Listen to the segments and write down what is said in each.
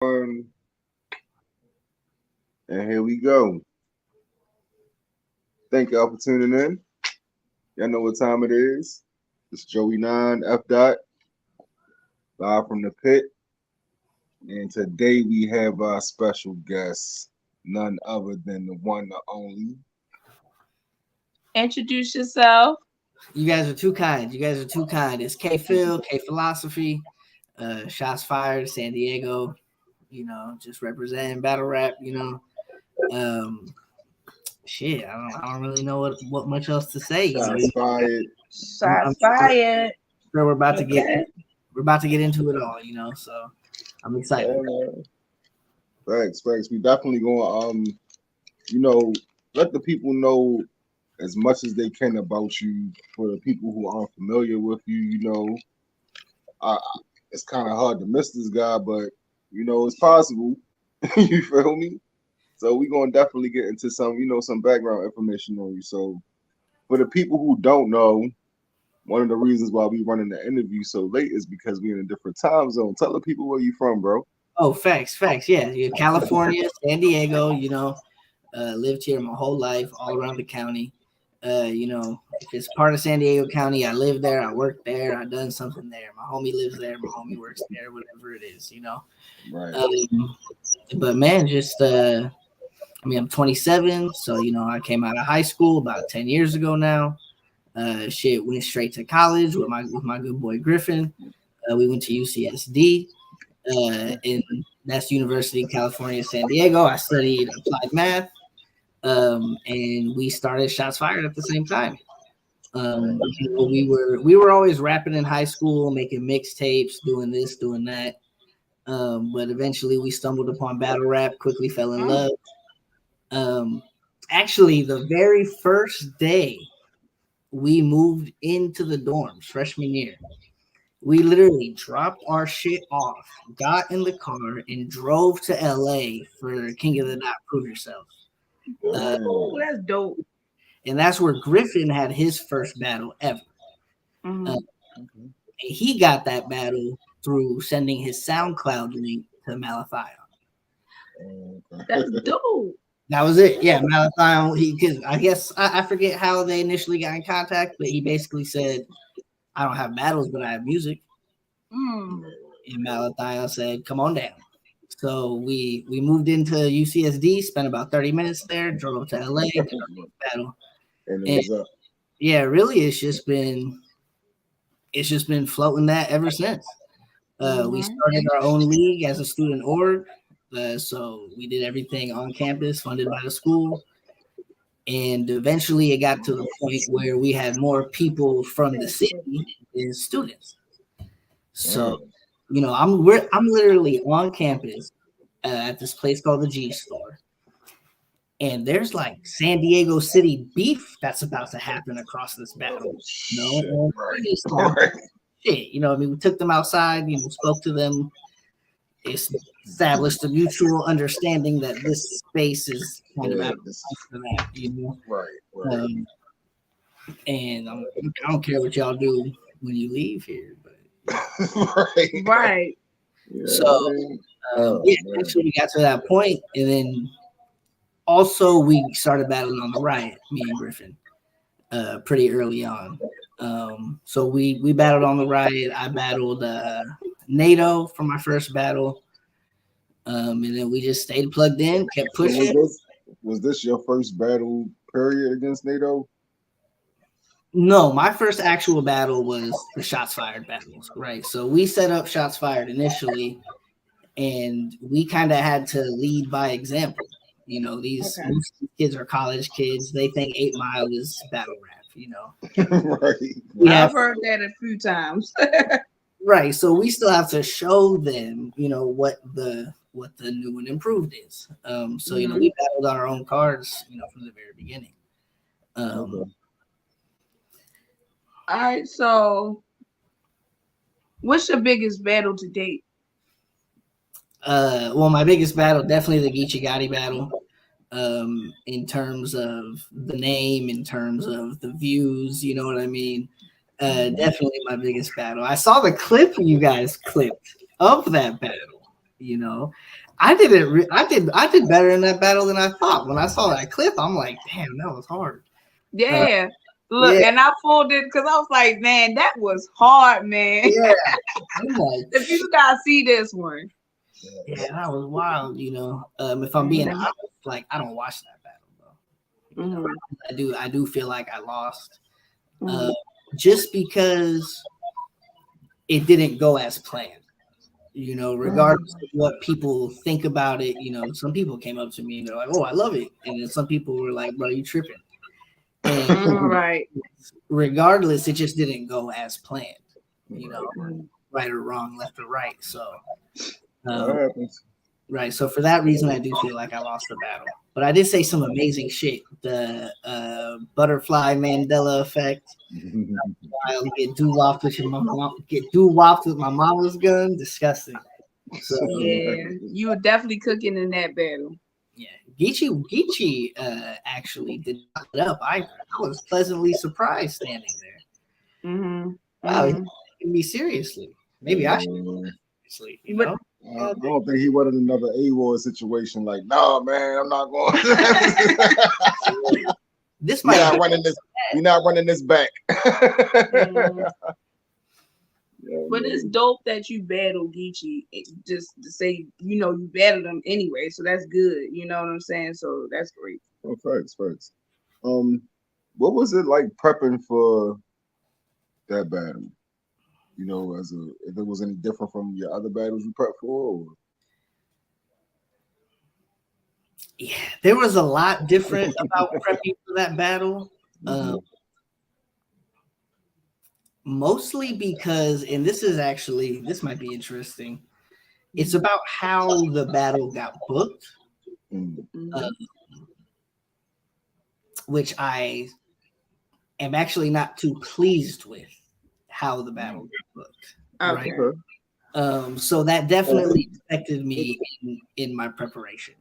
And here we go. Thank y'all for tuning in. Y'all know what time it is. It's Joey 9 F Dot live from the pit. And today we have our special guest, none other than the one, the only. Introduce yourself. You guys are too kind. It's K Phil, K Philosophy, Shots Fired, San Diego. Just representing battle rap. Shit. I don't really know what much else to say. Shots fired. Shots fired. Sure, we're about to get into it all. So I'm excited. Facts. We definitely going to let the people know as much as they can about you. For the people who aren't familiar with you, it's kind of hard to miss this guy, but it's possible. You feel me? So we're gonna definitely get into some background information on you. So for the people who don't know, one of the reasons why we running the interview so late is because we're in a different time zone. Tell the people where you from, bro. Oh, facts. Yeah, California, San Diego. Lived here my whole life, all around the county. If it's part of San Diego County, I live there, I work there, I done something there. My homie lives there, my homie works there, whatever it is. Right. But man, I'm 27, so I came out of high school about 10 years ago now. Went straight to college with my good boy Griffin. We went to UCSD, and that's University of California, San Diego. I studied applied math, and we started Shots Fired at the same time. We were always rapping in high school, making mixtapes, doing this, doing that. But eventually we stumbled upon battle rap, quickly fell in love. Actually, the very first day we moved into the dorms, freshman year, we literally dropped our shit off, got in the car, and drove to LA for King of the Dot, Prove Yourself. That's dope. And that's where Griffin had his first battle ever. Mm-hmm. He got that battle through sending his SoundCloud link to Malathion. That's dope. That was it. Yeah, Malathion. Because I guess I forget how they initially got in contact, but he basically said, "I don't have battles, but I have music." And Malathion said, "Come on down." So we moved into UCSD, spent about 30 minutes there, drove to LA, did our battle. And yeah, really, it's just been floating that ever since. We started our own league as a student org, so we did everything on campus, funded by the school, and eventually it got to the point where we had more people from the city than students. So, I'm literally on campus at this place called the G Store. And there's like San Diego City beef that's about to happen across this battle. Right. Shit, we took them outside, spoke to them, established a mutual understanding that this space is kind of out of for that, Right. And I don't care what y'all do when you leave here, but right. Yeah, so eventually we got to that point, and then also we started battling on the Riot, me and Griffin, pretty early on. So we battled on the Riot. I battled NATO for my first battle, and then we just stayed plugged in, kept pushing. Was this your first battle period against NATO? No, my first actual battle was the Shots Fired battles, right? So we set up Shots Fired initially, and we kind of had to lead by example. These kids are college kids. They think 8 Mile is battle rap, Right. I've heard that a few times. Right. So we still have to show them, what the new and improved is. So, we battled on our own cards, from the very beginning. All right, so what's your biggest battle to date? Well, my biggest battle, definitely the Geechee Gotti battle. In terms of the name, in terms of the views, you know what I mean? Definitely my biggest battle. I saw the clip you guys clipped of that battle. You know, I did better in that battle than I thought. When I saw that clip, I'm like, damn, that was hard. Yeah. Look, yeah. and I pulled it because I was like, man, that was hard, man. Yeah. I'm like, If you guys see this one. yeah, that was wild. You know, if I'm being honest, like I don't watch that battle, bro. You know, I do feel like I lost, just because it didn't go as planned. You know, regardless of what people think about it, you know, some people came up to me and they're like, "Oh, I love it," and then some people were like, "Bro, you tripping?" And Right. regardless, it just didn't go as planned. You know, right or wrong, left or right. So, right. So for that reason, I do feel like I lost the battle. But I did say some amazing shit. The butterfly Mandela effect. Get doo-wopped with your mom. Get doo-wopped with my mama's gun. Disgusting. So yeah, you were definitely cooking in that battle. Yeah, Geechee actually did not let up. I was pleasantly surprised standing there. Wow, he taking me seriously. Maybe I should take me seriously. You know? I don't think he wanted another AWOL situation. Like, nah, man, I'm not going. This might not running this. You're not running this back. But it's dope that you battled Geechee. Just to say, you know, you battled him anyway, so that's good. You know what I'm saying? So that's great. Oh, thanks. What was it like prepping for that battle? You know, if it was any different from your other battles you prepped for? Or? Yeah, there was a lot different about prepping for that battle. Mostly because, and this might be interesting. It's about how the battle got booked, which I am actually not too pleased with how the battle got booked. Okay. Right? So that definitely affected me in my preparation.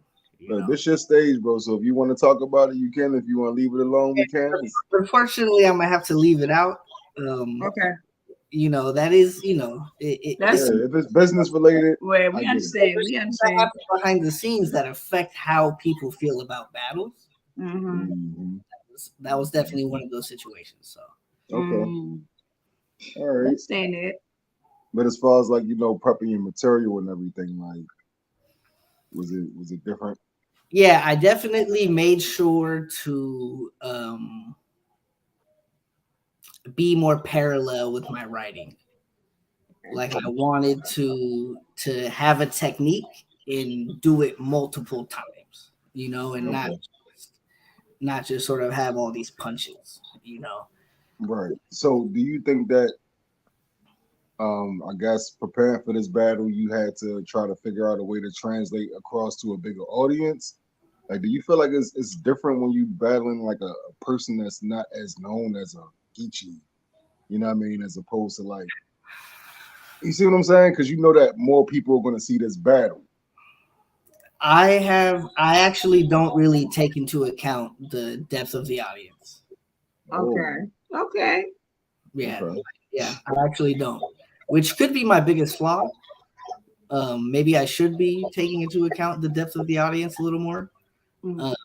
This your stage, bro. So if you want to talk about it, you can. If you want to leave it alone, we can. Unfortunately, I'm gonna have to leave it out. Okay. You know, that is, you know, if it's business related. Well, we understand. We understand. Behind the scenes that affect how people feel about battles. That was definitely one of those situations. So okay, all right. Understand it. But as far as like, you know, prepping your material and everything, like, was it different? Yeah, I definitely made sure to be more parallel with my writing. Like I wanted to have a technique and do it multiple times, you know, and not just sort of have all these punches, you know. Right. So do you think that I guess preparing for this battle, you had to try to figure out a way to translate across to a bigger audience? Like, do you feel like it's different when you battling like a person that's not as known as a Geechee? You know what I mean? As opposed to like, you see what I'm saying? Because you know that more people are going to see this battle. I actually don't really take into account the depth of the audience. Okay. Yeah. Okay. Yeah, I actually don't. Which could be my biggest flaw. Maybe I should be taking into account the depth of the audience a little more. But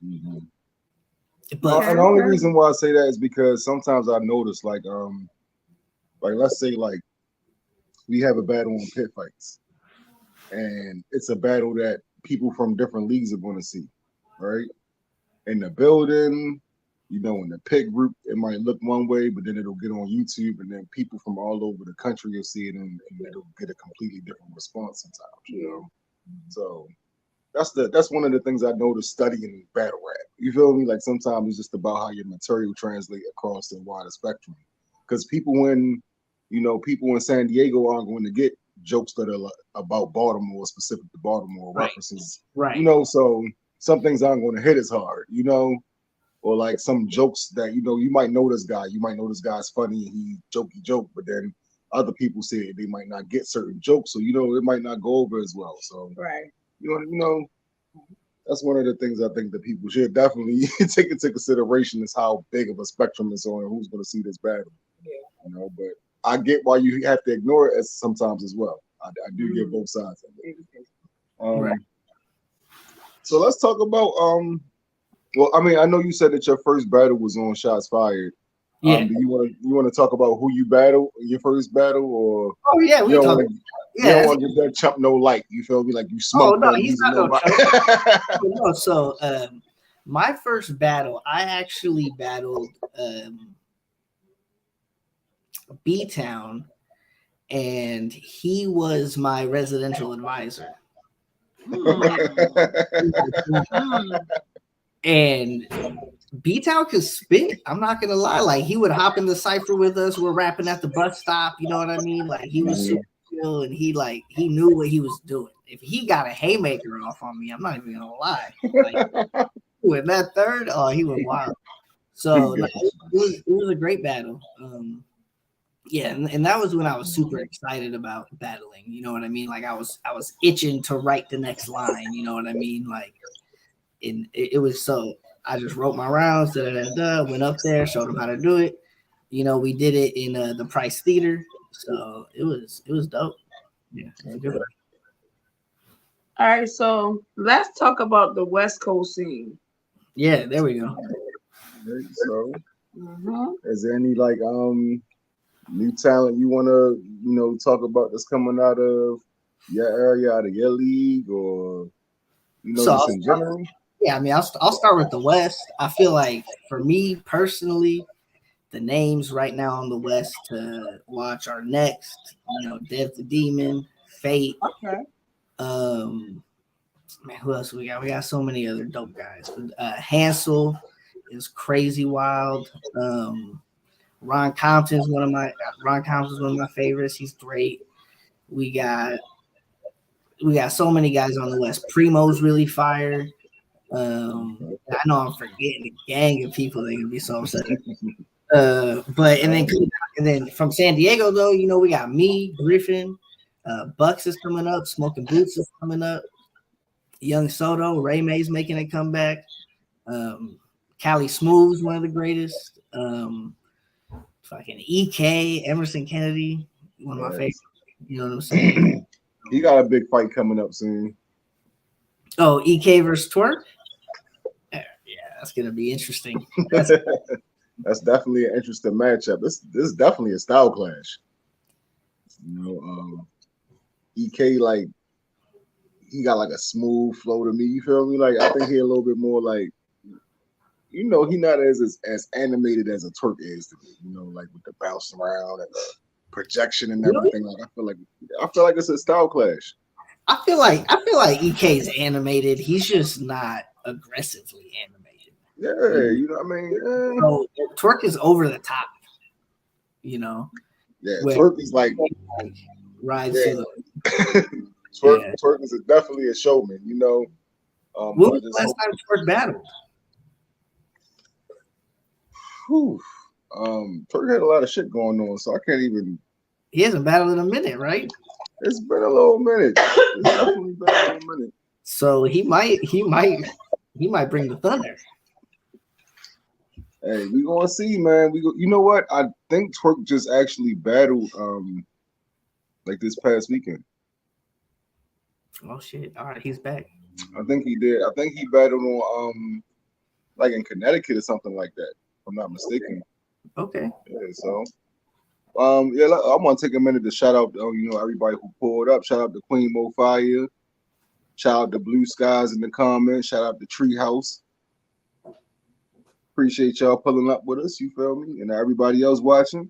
and the only reason why I say that is because sometimes I notice like let's say like we have a battle on Pit Fights, and it's a battle that people from different leagues are going to see, right? In the building, you know, in the pit group, it might look one way, but then it'll get on YouTube, and then people from all over the country will see it, and it'll get a completely different response sometimes, you know. So that's one of the things I noticed studying battle rap. You feel me? Like sometimes it's just about how your material translate across the wider spectrum. Because people in San Diego aren't going to get jokes that are about Baltimore, specific to Baltimore references. Right. You know, so some things aren't going to hit as hard, you know, or like some jokes that, you know, you might know this guy. You might know this guy's funny and he joke, but then other people say they might not get certain jokes. So, you know, it might not go over as well. So, right. You know, that's one of the things I think that people should definitely take into consideration is how big of a spectrum is on who's going to see this battle. Yeah. You know, but I get why you have to ignore it sometimes as well. I do get both sides of it. Right. So let's talk about well, I mean, I know you said that your first battle was on Shots Fired. Yeah. Do you want to talk about who you battled in your first battle, or Oh yeah, we talk. You don't want to give that chump no light. You feel me? Like you smoked. Oh no, he's not no chump. No, so my first battle, I actually battled B-Town, and he was my residential advisor. And B-Town could spit. I'm not gonna lie. Like he would hop in the cipher with us. We're rapping at the bus stop. You know what I mean? Like he was super chill, and he knew what he was doing. If he got a haymaker off on me, I'm not even gonna lie. Like with that third, oh, he was wild. So it was a great battle. Yeah, and that was when I was super excited about battling. You know what I mean? Like I was itching to write the next line. You know what I mean? Like, and it was so. I just wrote my rounds, went up there, showed them how to do it. You know, we did it in the Price Theater, so it was dope. Yeah, it was good. All right, so let's talk about the West Coast scene. Yeah, there we go. So, is there any like new talent you want to talk about that's coming out of your area, out of your league, or just in general? Yeah, I mean, I'll start with the West. I feel like for me personally, the names right now on the West to watch are Next, Dev the Demon, Fate. Okay. Man, who else we got? We got so many other dope guys. Hansel is crazy wild. Ron Compton's one of my favorites. He's great. We got so many guys on the West. Primo's really fire. I know I'm forgetting a gang of people. They're gonna be so upset. But and then from San Diego though, we got me, Griffin, Bucks is coming up, Smoking Boots is coming up, Young Soto, Ray May's making a comeback. Cali Smooth's one of the greatest. Fucking EK, Emerson Kennedy, one of my favorites. You know what I'm saying? He got a big fight coming up soon. Oh, EK versus Twerk? Yeah, that's gonna be interesting. That's definitely an interesting matchup. This is definitely a style clash. EK, like, he got like a smooth flow to me. You feel me? Like, I think he a little bit more like, he not as animated as a Twerk is to me. Like with the bounce around and the projection and everything. Like, I feel like it's a style clash. I feel like EK is animated. He's just not aggressively animated. Yeah, you know what I mean? Yeah. So, Twerk is over the top. Yeah, Twerk is like rides to the Twerk is definitely a showman, When was the last time Twerk battled? Twerk had a lot of shit going on, so I can't even. He hasn't battled in a minute, right? It's been a little minute. It's definitely been a little minute. So he might bring the thunder. Hey, we gonna see, man. You know what? I think Twerk just actually battled like this past weekend. Oh shit! All right, he's back. I think he did. I think he battled on like in Connecticut or something like that, if I'm not mistaken. Okay. Yeah, so I want to take a minute to shout out everybody who pulled up. Shout out to Queen Mo Fire. Shout out to Blue Skies in the comments. Shout out to Treehouse. Appreciate y'all pulling up with us, you feel me? And everybody else watching.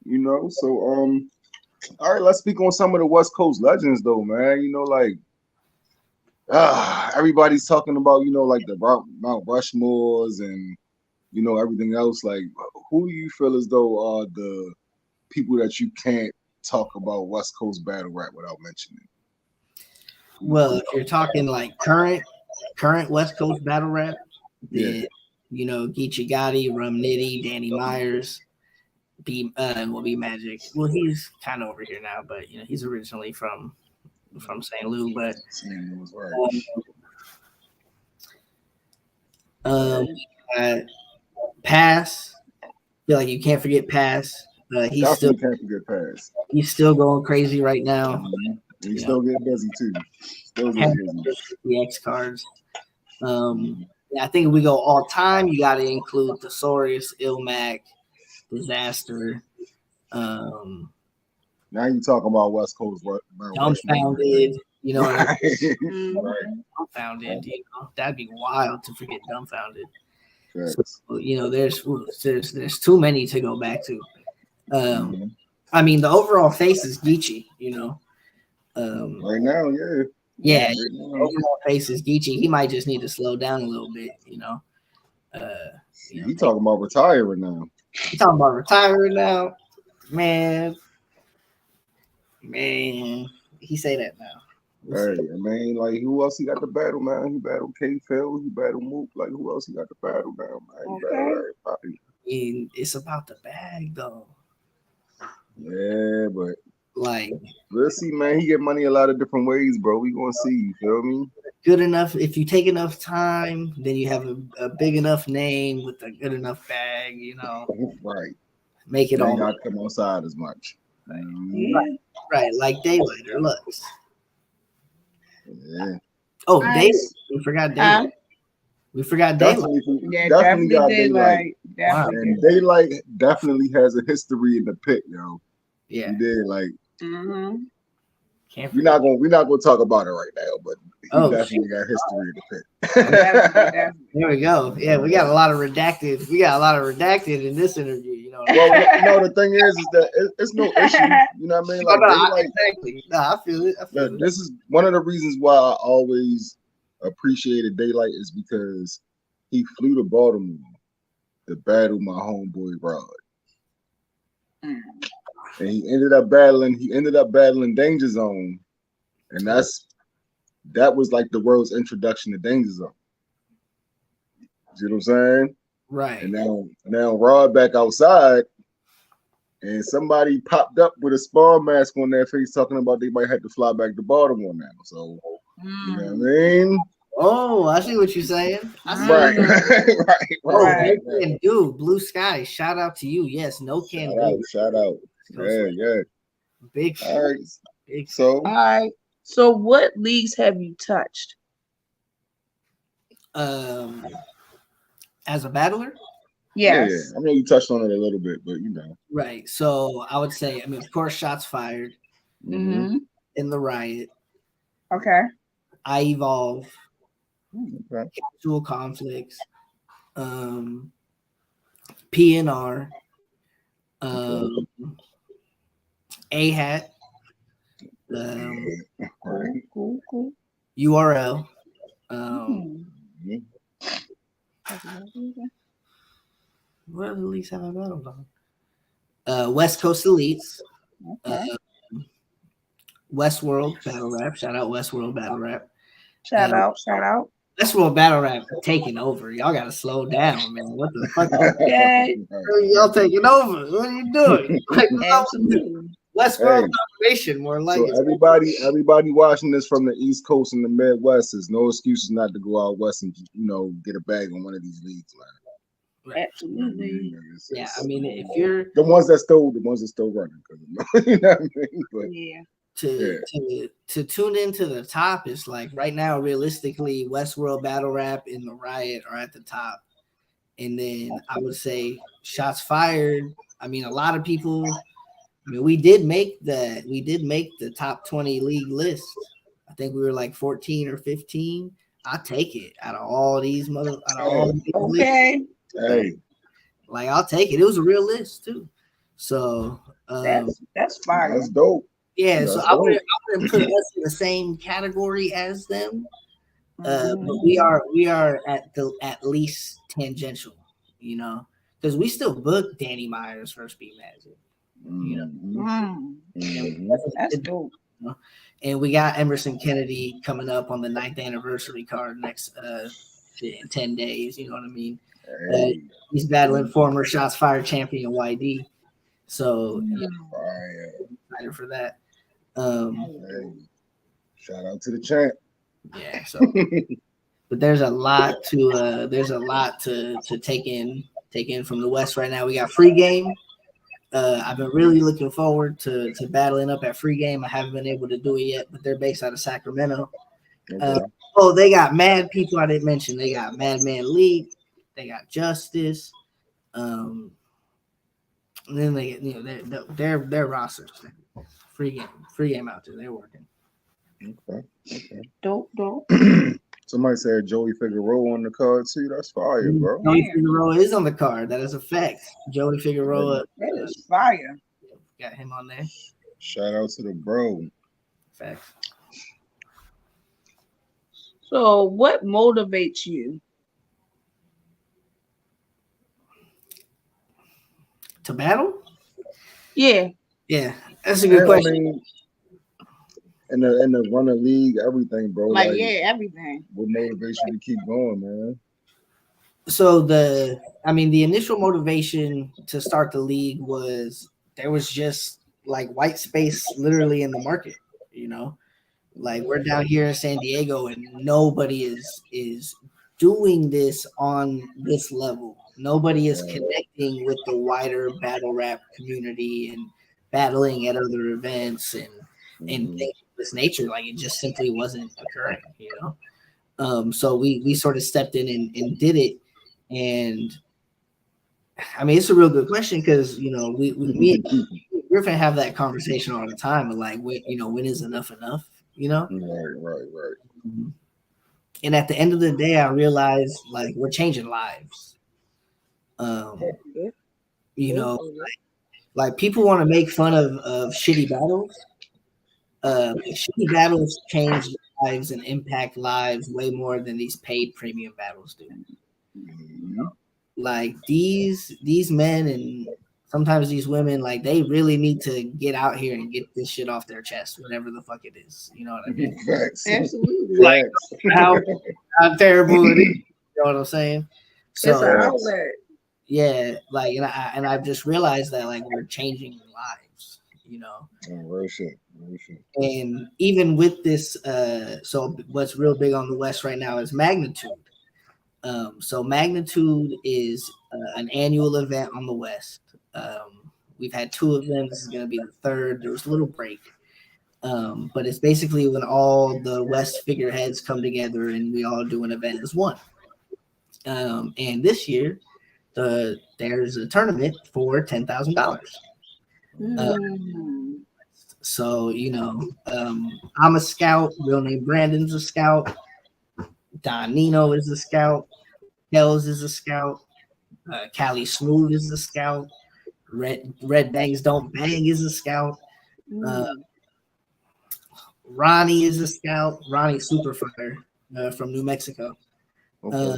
So all right, let's speak on some of the West Coast legends though, man. Everybody's talking about, like the Mount Rushmores and everything else. Like, who do you feel as though are the people that you can't talk about West Coast battle rap without mentioning? Well, if you're talking like current West Coast battle rap, then Geechee Gotti, Rum Nitty, Danny Myers, B Magic. Well, he's kind of over here now, but he's originally from St. Louis. But Pass. I feel like you can't forget Pass. He's still going crazy right now. He's still getting busy too. Still getting busy. The X cards. Yeah, I think if we go all time, you got to include Thesaurus, Ilmac, Disaster. Now you talking about West Coast, Dumbfounded. You know, right. Dumbfounded. You know, that'd be wild to forget Dumbfounded. Right. So, you know, there's too many to go back to. I mean, the overall face is Geechee. You know, right now, yeah. Yeah, overall face is Geechee. He might just need to slow down a little bit. You know. He talking about retiring now. He talking about retiring now, man. He say that now. Hey, man, like who else he got to battle, man? He battled K-Phil, he battled Mook. Like who else he got to battle now, man? It's about the bag though. Yeah, but like we'll see, man. He get money a lot of different ways, bro. We gonna see. You feel me? Good enough. If you take enough time, then you have a big enough name with a good enough bag. You know, right? Make it all. Not come outside as much. Right, like Daylight or Lux. Yeah. Oh, Daylight. We forgot Daylight. We forgot Daylight. Definitely got Daylight. And Daylight definitely has a history in the pit, yo. Yeah. He did like. Can't we're not gonna talk about it right now, but he definitely got history in the pit. There we go. Yeah, we got a lot of redacted. We got a lot of redacted in this interview. You know. Well, no, the thing is that it's no issue. You know what I mean? Like, exactly. No, I feel it. This is one of the reasons why I always appreciated Daylight is because he flew to Baltimore to battle my homeboy Rod. And he ended up battling Danger Zone. And that was like the world's introduction to Danger Zone. You know what I'm saying? Right. And now Rod back outside, and somebody popped up with a spawn mask on their face talking about they might have to fly back to Baltimore now. So you know what I mean? Oh, I see what you're saying. Right. And dude, Blue Sky, shout out to you. Yes, no can do. Shout out. Yeah. Big shit. All right. All right. So what leagues have you touched? As a battler? Yes. Yeah. I know you touched on it a little bit, but you know. Right. So I would say, of course, Shots Fired in the Riot. Okay. I Evolve. Casual Conflicts. PNR. A-Hat. Cool. URL. What other leagues have I battled on? West Coast Elites. Westworld Battle Rap. Shout out Westworld Battle Rap. Shout out. Westworld Battle Rap taking over. Y'all gotta slow down, man. What the fuck? Okay. Y'all taking over. What are you doing? Absolutely. Westworld domination, more like so everybody watching this from the East Coast and the Midwest is no excuses not to go out west and get a bag on one of these leagues, man. Absolutely. Yeah, I mean, if you're the ones that still running, you know what I mean? But, to tune into the top is like right now, realistically, Westworld Battle Rap and the Riot are at the top, and then I would say Shots Fired. I mean, a lot of people. I mean, we did make the top 20 league list. I think we were like 14 or 15. I'll take it out of all these okay. Hey, like I'll take it. It was a real list too. So that's fire. That's dope. Yeah, so I wouldn't put us in the same category as them. But we are at least tangential, because we still book Danny Myers first beat Magic. That's dope. And we got Emerson Kennedy coming up on the 9th anniversary card next 10 days. You know what I mean? He's battling former Shots Fired champion YD. So excited for that. Shout out to the champ. Yeah. So, but there's a lot to take in from the West right now. We got Free Game. I've been really looking forward to battling up at Free Game. I haven't been able to do it yet, but they're based out of Sacramento. Okay. They got mad people I didn't mention. They got Madman League, they got Justice, and then they, their rosters. Free game out there. They're working. Okay. Dope. Somebody said Joey Figueroa on the card too. That's fire, bro. Joey Figueroa is on the card. That is a fact. Joey Figueroa. That is fire. Got him on there. Shout out to the bro. Facts. So, what motivates you? To battle? Yeah, that's a good question. I mean, in the runner league, everything, bro. everything. What motivates you to keep going, man? So the initial motivation to start the league was there was just like white space literally in the market, like we're down here in San Diego and nobody is doing this on this level. Nobody is connecting with the wider battle rap community and battling at other events and things of this nature. Like it just simply wasn't occurring, So we sort of stepped in and did it. And I mean, it's a real good question because me and Griffin have that conversation all the time. Of like, when is enough enough? Right. And at the end of the day, I realized like we're changing lives. Like people want to make fun of shitty battles. Shitty battles change lives and impact lives way more than these paid premium battles do. Like these men and sometimes these women, like they really need to get out here and get this shit off their chest, whatever the fuck it is. You know what I mean? Facts. Absolutely. Like how terrible it is. You know what I'm saying? So It's an outlet. Yeah, like and I've just realized that like we're changing lives, Real shit. And even with this, so what's real big on the West right now is Magnitude. So Magnitude is an annual event on the West. We've had 2 of them. This is going to be the 3rd. There was a little break. But it's basically when all the West figureheads come together and we all do an event as one. And this year, there's a tournament for $10,000. So, I'm a scout. Real name Brandon's a scout. Don Nino is a scout. Hells is a scout. Cali Smooth is a scout. Red Bangs Don't Bang is a scout. Ronnie is a scout. Ronnie Superfire from New Mexico. Okay.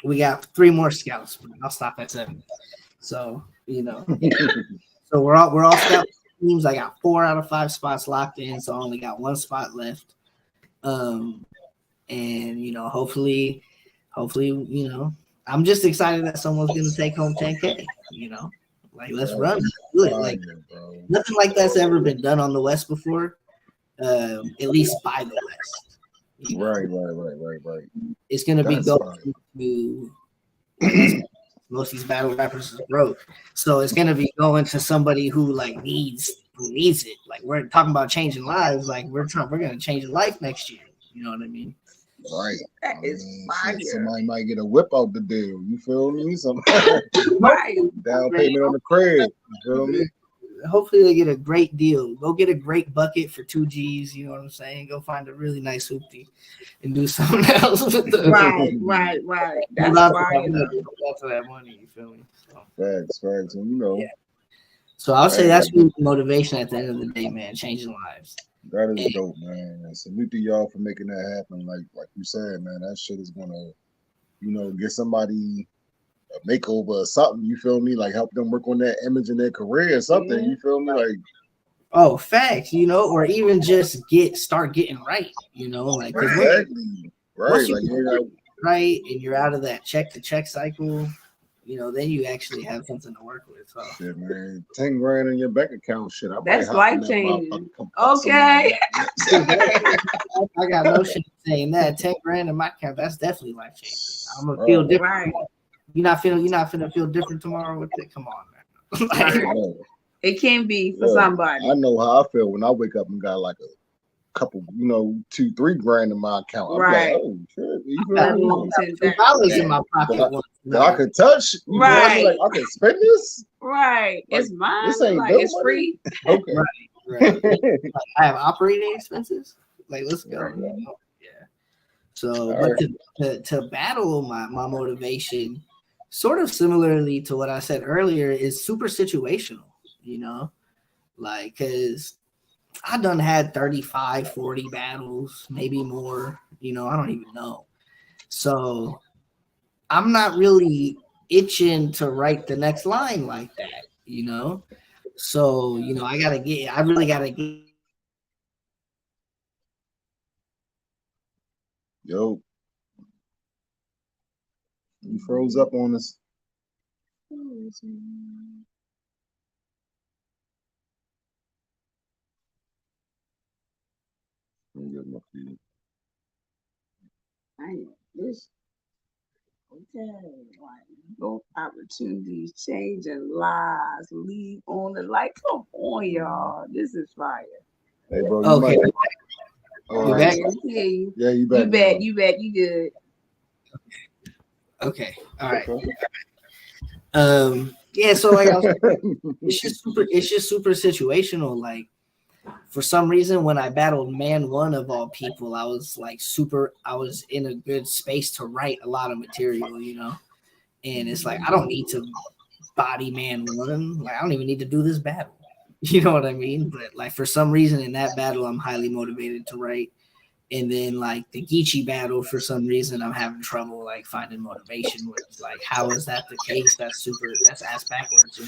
We got 3 more scouts, but I'll stop at 7. So, so we're all scout teams. I got 4 out of 5 spots locked in, so I only got 1 spot left. And hopefully, I'm just excited that someone's gonna take home 10K. Like let's run. Do it. Like nothing like that's ever been done on the West before. At least by the West. Right. It's gonna be going to most of these battle rappers is broke, so it's gonna be going to somebody who needs it. Like we're talking about changing lives. Like we're gonna change a life next year. You know what I mean? Right. That is fire. Somebody might get a whip out the deal. You feel me? Right. Down payment on the crib. You feel me? Hopefully they get a great deal. Go get a great bucket for 2 G's. You know what I'm saying? Go find a really nice hoopty and do something else with the right. That's fire. Lots of that money. You feel me? So. Facts. And Yeah. So I'll say that's really the motivation at the end of the day, man. Changing lives. That is dope, man. And salute to y'all for making that happen. Like you said, man, that shit is gonna, get somebody a makeover or something. You feel me? Like help them work on that image in their career or something. You feel me? Like, oh, facts. Or even just start getting right. Like exactly. Right. Like right, and you're out of that check to check cycle. Then you actually have something to work with. So. Shit, man, $10,000 in your bank account, shit. That's life changing. Okay. I got no shit saying that. $10,000 in my account, that's definitely life changing. I'm gonna feel different. Right. You're not finna feel different tomorrow with it. Come on, man. It can be for somebody. I know how I feel when I wake up and got like a couple, $2-3 grand in my account. I'm right. Like, oh shit, $2 in my pocket that I could touch. Right. Like, I can spend this. Right. Like, it's mine. This ain't like it's money. Free. Okay. Right. Like, I have operating expenses. Like, let's go. Right. Yeah. So, but to battle my motivation, sort of similarly to what I said earlier, is super situational. Like, because I done had 35, 40 battles, maybe more. I don't even know. So I'm not really itching to write the next line like that. So I really gotta get. Yo, you froze up on us. This okay, like both opportunities, changing lives, leave on the light. Come on, y'all. This is fire. Hey, bro. Okay. You back? Yeah, you back. You back. You good. Okay. All right. Yeah, so like I was it's just super situational. Like, for some reason, when I battled Man One of all people, I was in a good space to write a lot of material, and it's like, I don't need to body Man One. Like, I don't even need to do this battle. You know what I mean? But like, for some reason in that battle, I'm highly motivated to write. And then like the Geechee battle, for some reason, I'm having trouble like finding motivation. Which is like, how is that the case? That's ass backwards,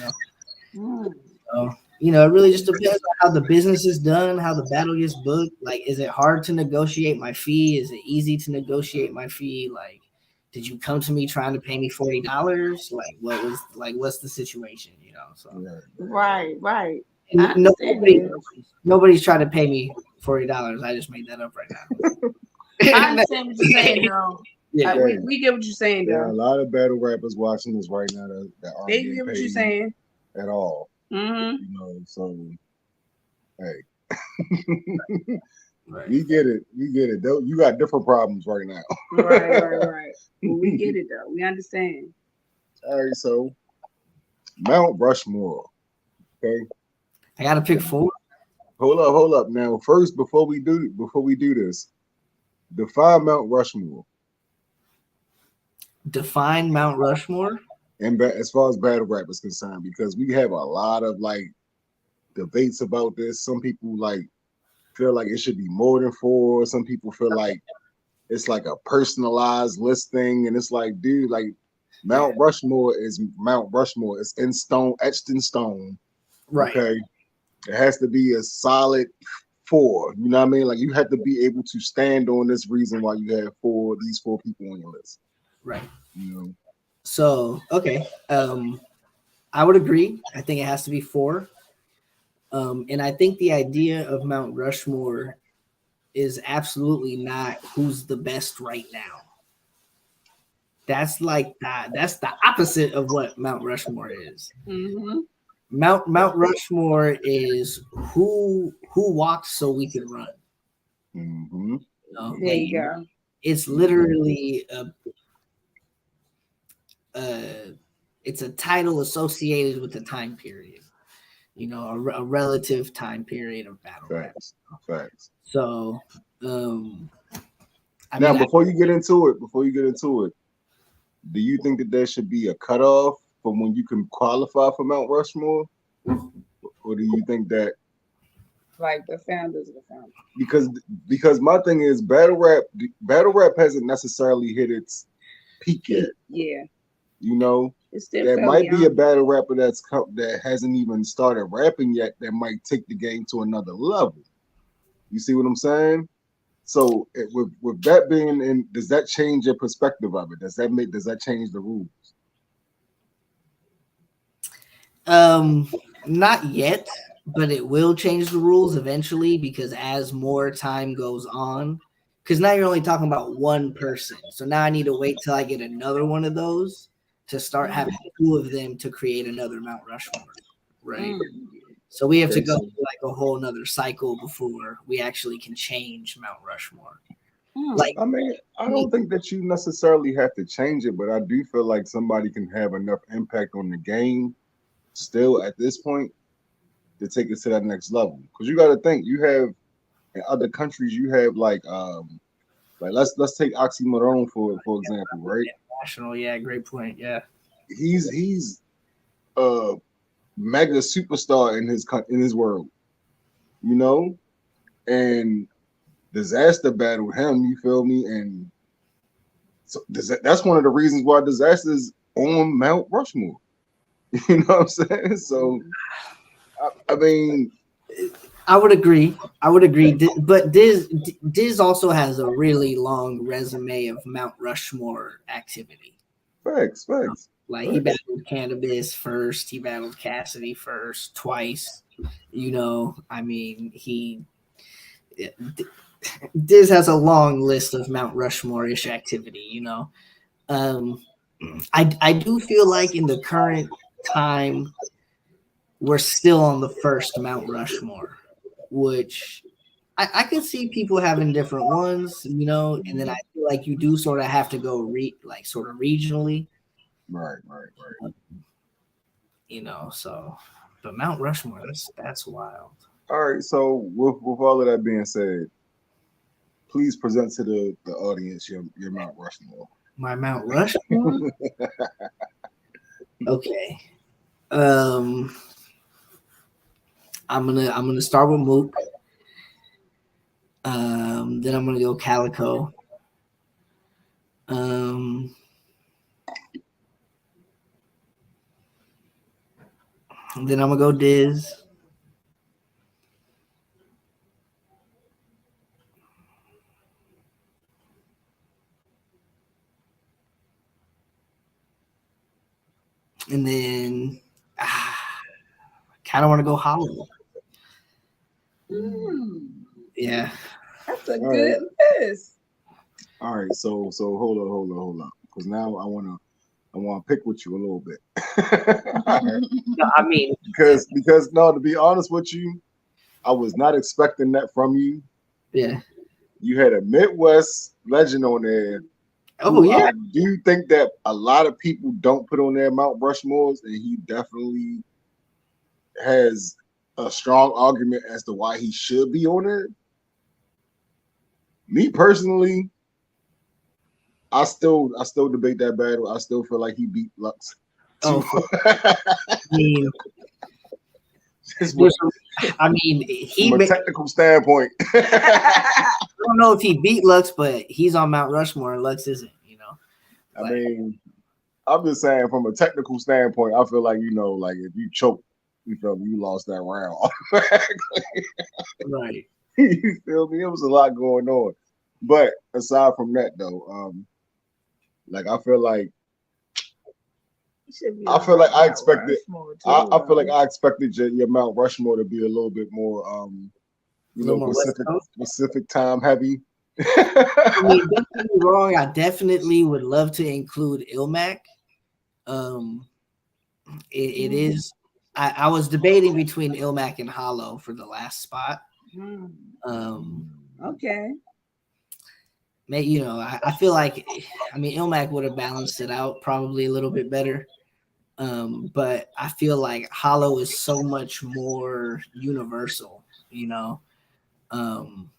So, it really just depends on how the business is done, how the battle gets booked. Like, is it hard to negotiate my fee? Is it easy to negotiate my fee? Like, did you come to me trying to pay me $40? Like, what's the situation? So right. Nobody's trying to pay me $40. I just made that up right now. I understand what you're saying, though. Yeah, we get what you're saying, though. Yeah, a lot of battle rappers watching this right now that aren't they get what you're saying at all. Mm-hmm. So hey, right. We get it. You got different problems right now. Right. Well, we get it though. We understand. All right, so Mount Rushmore. Okay. I gotta pick 4. Hold up. Now, first, before we do this, define Mount Rushmore. Define Mount Rushmore. And as far as battle rap is concerned, because we have a lot of like debates about this. Some people like feel like it should be more than 4. Some people feel like it's like a personalized listing, and it's like, dude, like Mount Rushmore is Mount Rushmore. It's in stone, etched in stone. Right. Okay. It has to be a solid 4. You know what I mean? Like, you have to be able to stand on this reason why you have these 4 people on your list. Right. So, okay. I would agree. I think it has to be 4. And I think the idea of Mount Rushmore is absolutely not who's the best right now. That's like that's the opposite of what Mount Rushmore is. Mm-hmm. Mount Rushmore is who walks so we can run. Mm-hmm. There you go. It's literally it's a title associated with the time period. A relative time period of battle. Facts. So, before you get into it, do you think that there should be a cutoff from when you can qualify for Mount Rushmore, or do you think that like the founders of the family? Because my thing is battle rap hasn't necessarily hit its peak yet. Yeah. There might be a battle rapper that hasn't even started rapping yet that might take the game to another level. You see what I'm saying? So with that being in, does that change your perspective of it? Does that change the rules? Not yet, but it will change the rules eventually, because as more time goes on, because now you're only talking about one person. So now I need to wait till I get another one of those to start having two of them to create another Mount Rushmore, right? Mm. So we have to Okay, go so- through like a whole nother cycle before we actually can change Mount Rushmore. Mm. Like, I mean, I don't think that you necessarily have to change it, but I do feel like somebody can have enough impact on the game still at this point to take it to that next level. Because you got to think, you have in other countries, you have like let's take Oxymoron for example, right? national, yeah, great point, yeah. He's a mega superstar in his world, you know, and Disaster battled him. You feel me? And so that's one of the reasons why Disaster is on Mount Rushmore. You know what I'm saying? So, I mean, I would agree. But Diz also has a really long resume of Mount Rushmore activity. facts. Like he battled Cannabis first, he battled Cassidy first, twice. You know, I mean, Diz has a long list of Mount Rushmore-ish activity. You know, I do feel like in the current time, we're still on the first Mount Rushmore, which I can see people having different ones, you know, and then I feel like you do sort of have to go sort of regionally, Right. you know. So, but Mount Rushmore, that's wild. All right. So, with all of that being said, please present to the audience your Mount Rushmore. My Mount Rushmore. Okay. I'm gonna start with Mook. Then I'm gonna go Calico. Then I'm gonna go Diz. And then kind of want to go Hollow. Yeah. That's a All good list. All right. So hold on, because now I wanna pick with you a little bit. No, I mean, because no, to be honest with you, I was not expecting that from you. yeah. You had a Midwest legend on there. Oh yeah. I do think that a lot of people don't put on their Mount Rushmores, and he definitely has a strong argument as to why he should be on it. Me personally, I still debate that battle. I still feel like he beat Lux. Oh, I mean, from a technical standpoint. I don't know if he beat Lux, but he's on Mount Rushmore and Lux isn't, you know. I mean, I'm just saying from a technical standpoint, I feel like, you know, like if you choke, you feel me, you lost that round. Right. You feel me? It was a lot going on. But aside from that though, like I feel like I expected your Mount Rushmore to be a little bit more Pacific time heavy. I mean, don't get me wrong, I definitely would love to include Ilmac. It is I was debating between Ilmac and Hollow for the last spot. Okay. You know, I feel like, I mean, Ilmac would have balanced it out probably a little bit better. But I feel like Hollow is so much more universal, you know. And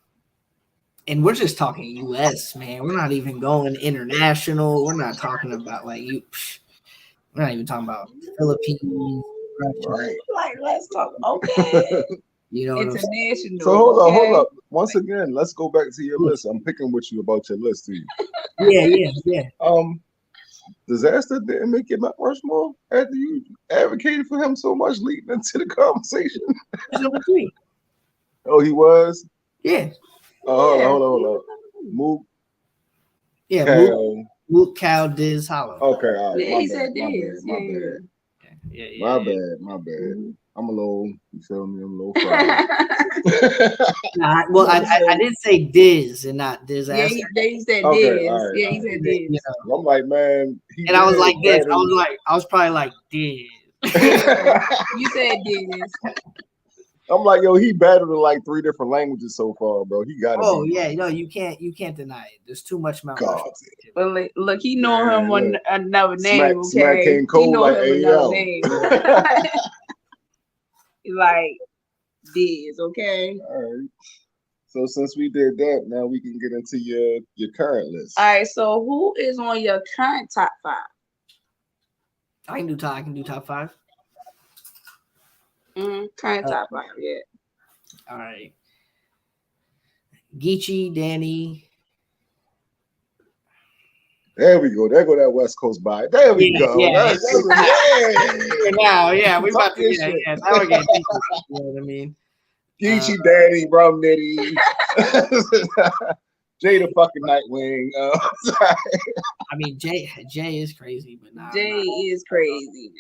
we're just talking US, man. We're not even going international. We're not talking about like we're not even talking about Philippines. Right. Like, let's talk. Okay. You know, international. So hold up. Once again, let's go back to your list. I'm picking with you about your list too. Yeah. Disaster didn't make it Mount Rushmore after you advocated for him so much leading into the conversation. He's number 3. Oh, he was? Yeah. Oh, hold on. Mook. Yeah, Cal. Mook, Cal, Diz, Hollow. Okay, all right. Yeah, he said Diz. My bad. My bad. Mm-hmm. I'm a little, you feel me? I'm a little fried. I did say Diz and not Yeah, disaster. he said Okay, Diz. all right, Yeah, he all said right. Diz. You know, I'm like, man, he and I was like this. better. I was probably like Diz. You said Diz. I'm like, yo, he battled in like 3 different languages so far, bro. He gotta Oh be. yeah, no, you can't deny it. There's too much Mount Rushmore. God. But look, he know him Man, on look. another name. Okay, Smack came he cold know like, him hey, another yo. name. Like Diz. Okay. All right. So since we did that, now we can get into your current list. All right. So who is on your current top 5? I can do top 5. Current top 5. Yeah. All right. Geechee, Danny. There we go. There go that West Coast vibe. There we go. Yeah. Now, we Talk about to your shit. now we're getting deeper, you know what I mean? Geechee, Danny, Rum Nitty. Jay the fucking Nightwing. I mean, Jay is crazy, but nah. Jay is crazy.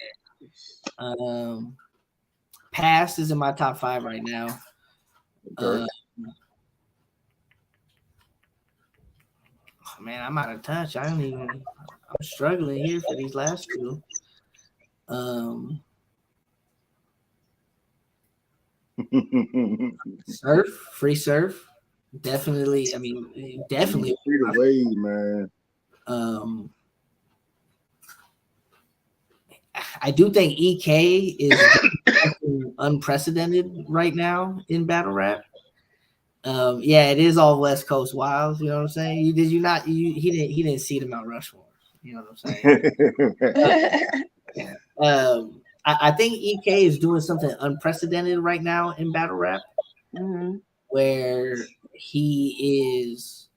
Past is in my top 5 right now. Okay. Man, I'm out of touch. I'm struggling here for these last 2. Free surf. Definitely. I mean, definitely free to wade, man. I do think EK is unprecedented right now in battle rap. Yeah, it is all West Coast Wilds. You know what I'm saying? He didn't see the Mount Rushmore. You know what I'm saying? I think EK is doing something unprecedented right now in battle rap, where he's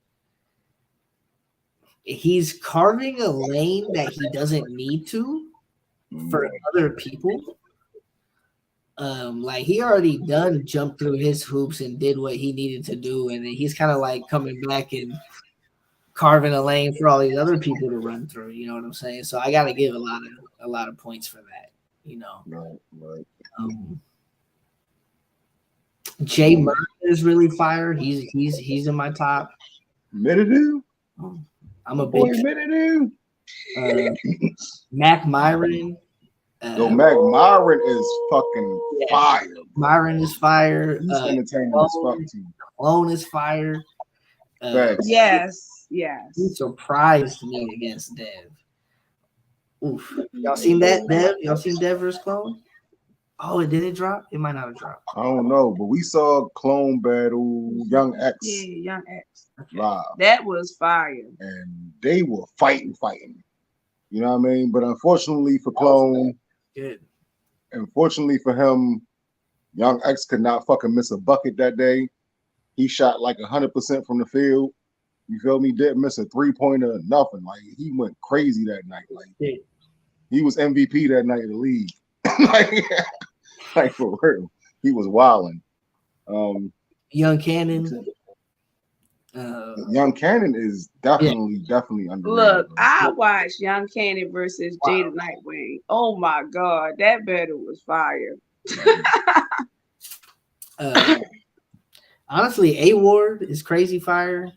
carving a lane that he doesn't need to for other people. Like he already jumped through his hoops and did what he needed to do, and then he's kind of like coming back and carving a lane for all these other people to run through. You know what I'm saying? So I got to give a lot of points for that. You know, right. Jay Murray is really fire. He's in my top. Middleton? I'm a big Middleton. Mac Myron. Yo, Mac Myron is fucking fire. Myron is fire. He's entertaining as fuck too. Clone is fire. Yes. He surprised me against Dev. Oof. Y'all seen that, Dev? Y'all seen Dev vs. Clone? Oh, did it drop? It might not have dropped. I don't know, but we saw Clone battle Young X. Yeah, Young X. Live. That was fire. And they were fighting. You know what I mean? But unfortunately for Clone, unfortunately for him, Young X could not fucking miss a bucket that day. He shot like 100% from the field. You feel me? Didn't miss a 3-pointer, nothing. Like he went crazy that night. Like he was MVP that night of the league. like for real, he was wilding. Young Cannon. Young Cannon is definitely underrated. Look, I watched Young Cannon versus Jay the Nightwing. Oh my god, that battle was fire. Honestly, A Ward is crazy fire.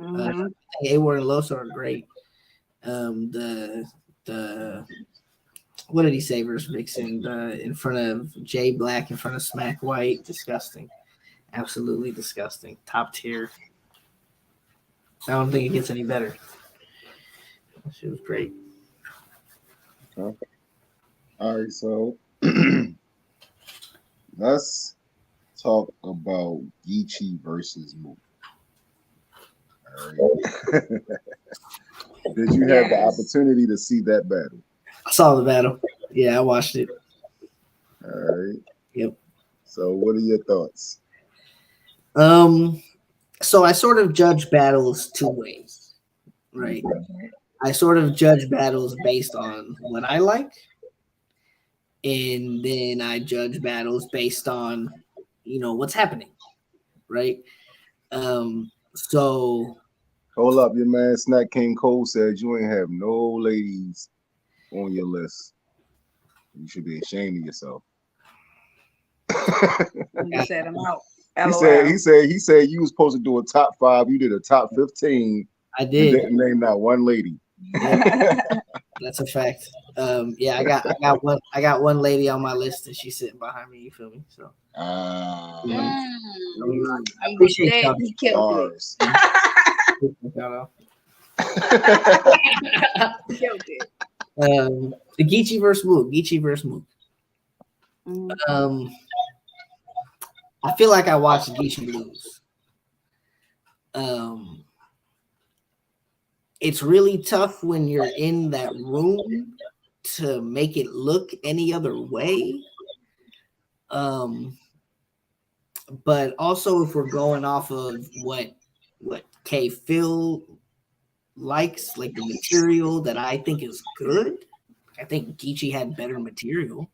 A Ward and Loso are great. The what did he say versus Vixen? In front of Jay Black, in front of Smack White, disgusting, absolutely disgusting. Top tier. I don't think it gets any better. That shit was great. Okay. All right, so let's talk about Geechee versus Mook. All right. Did you have the opportunity to see that battle? I saw the battle. Yeah, I watched it. All right. Yep. So what are your thoughts? So I sort of judge battles 2 ways, right? I sort of judge battles based on what I like, and then I judge battles based on, what's happening, right? So hold up, your man Snack King Cole said you ain't have no ladies on your list. You should be ashamed of yourself. You set him out. He LOL. said you was supposed to do a top 5. You did a top 15. I And did. didn't name that one lady. Yeah, that's a fact. Yeah, I got one lady on my list, and she's sitting behind me. You feel me? So I appreciate y'all. He killed it. Stars. Shout Killed it. The Geechee versus Mook. Geechee versus Mook. I feel like I watched Geechee lose. It's really tough when you're in that room to make it look any other way. But also if we're going off of what K Phil likes, like the material that I think is good, I think Geechee had better material.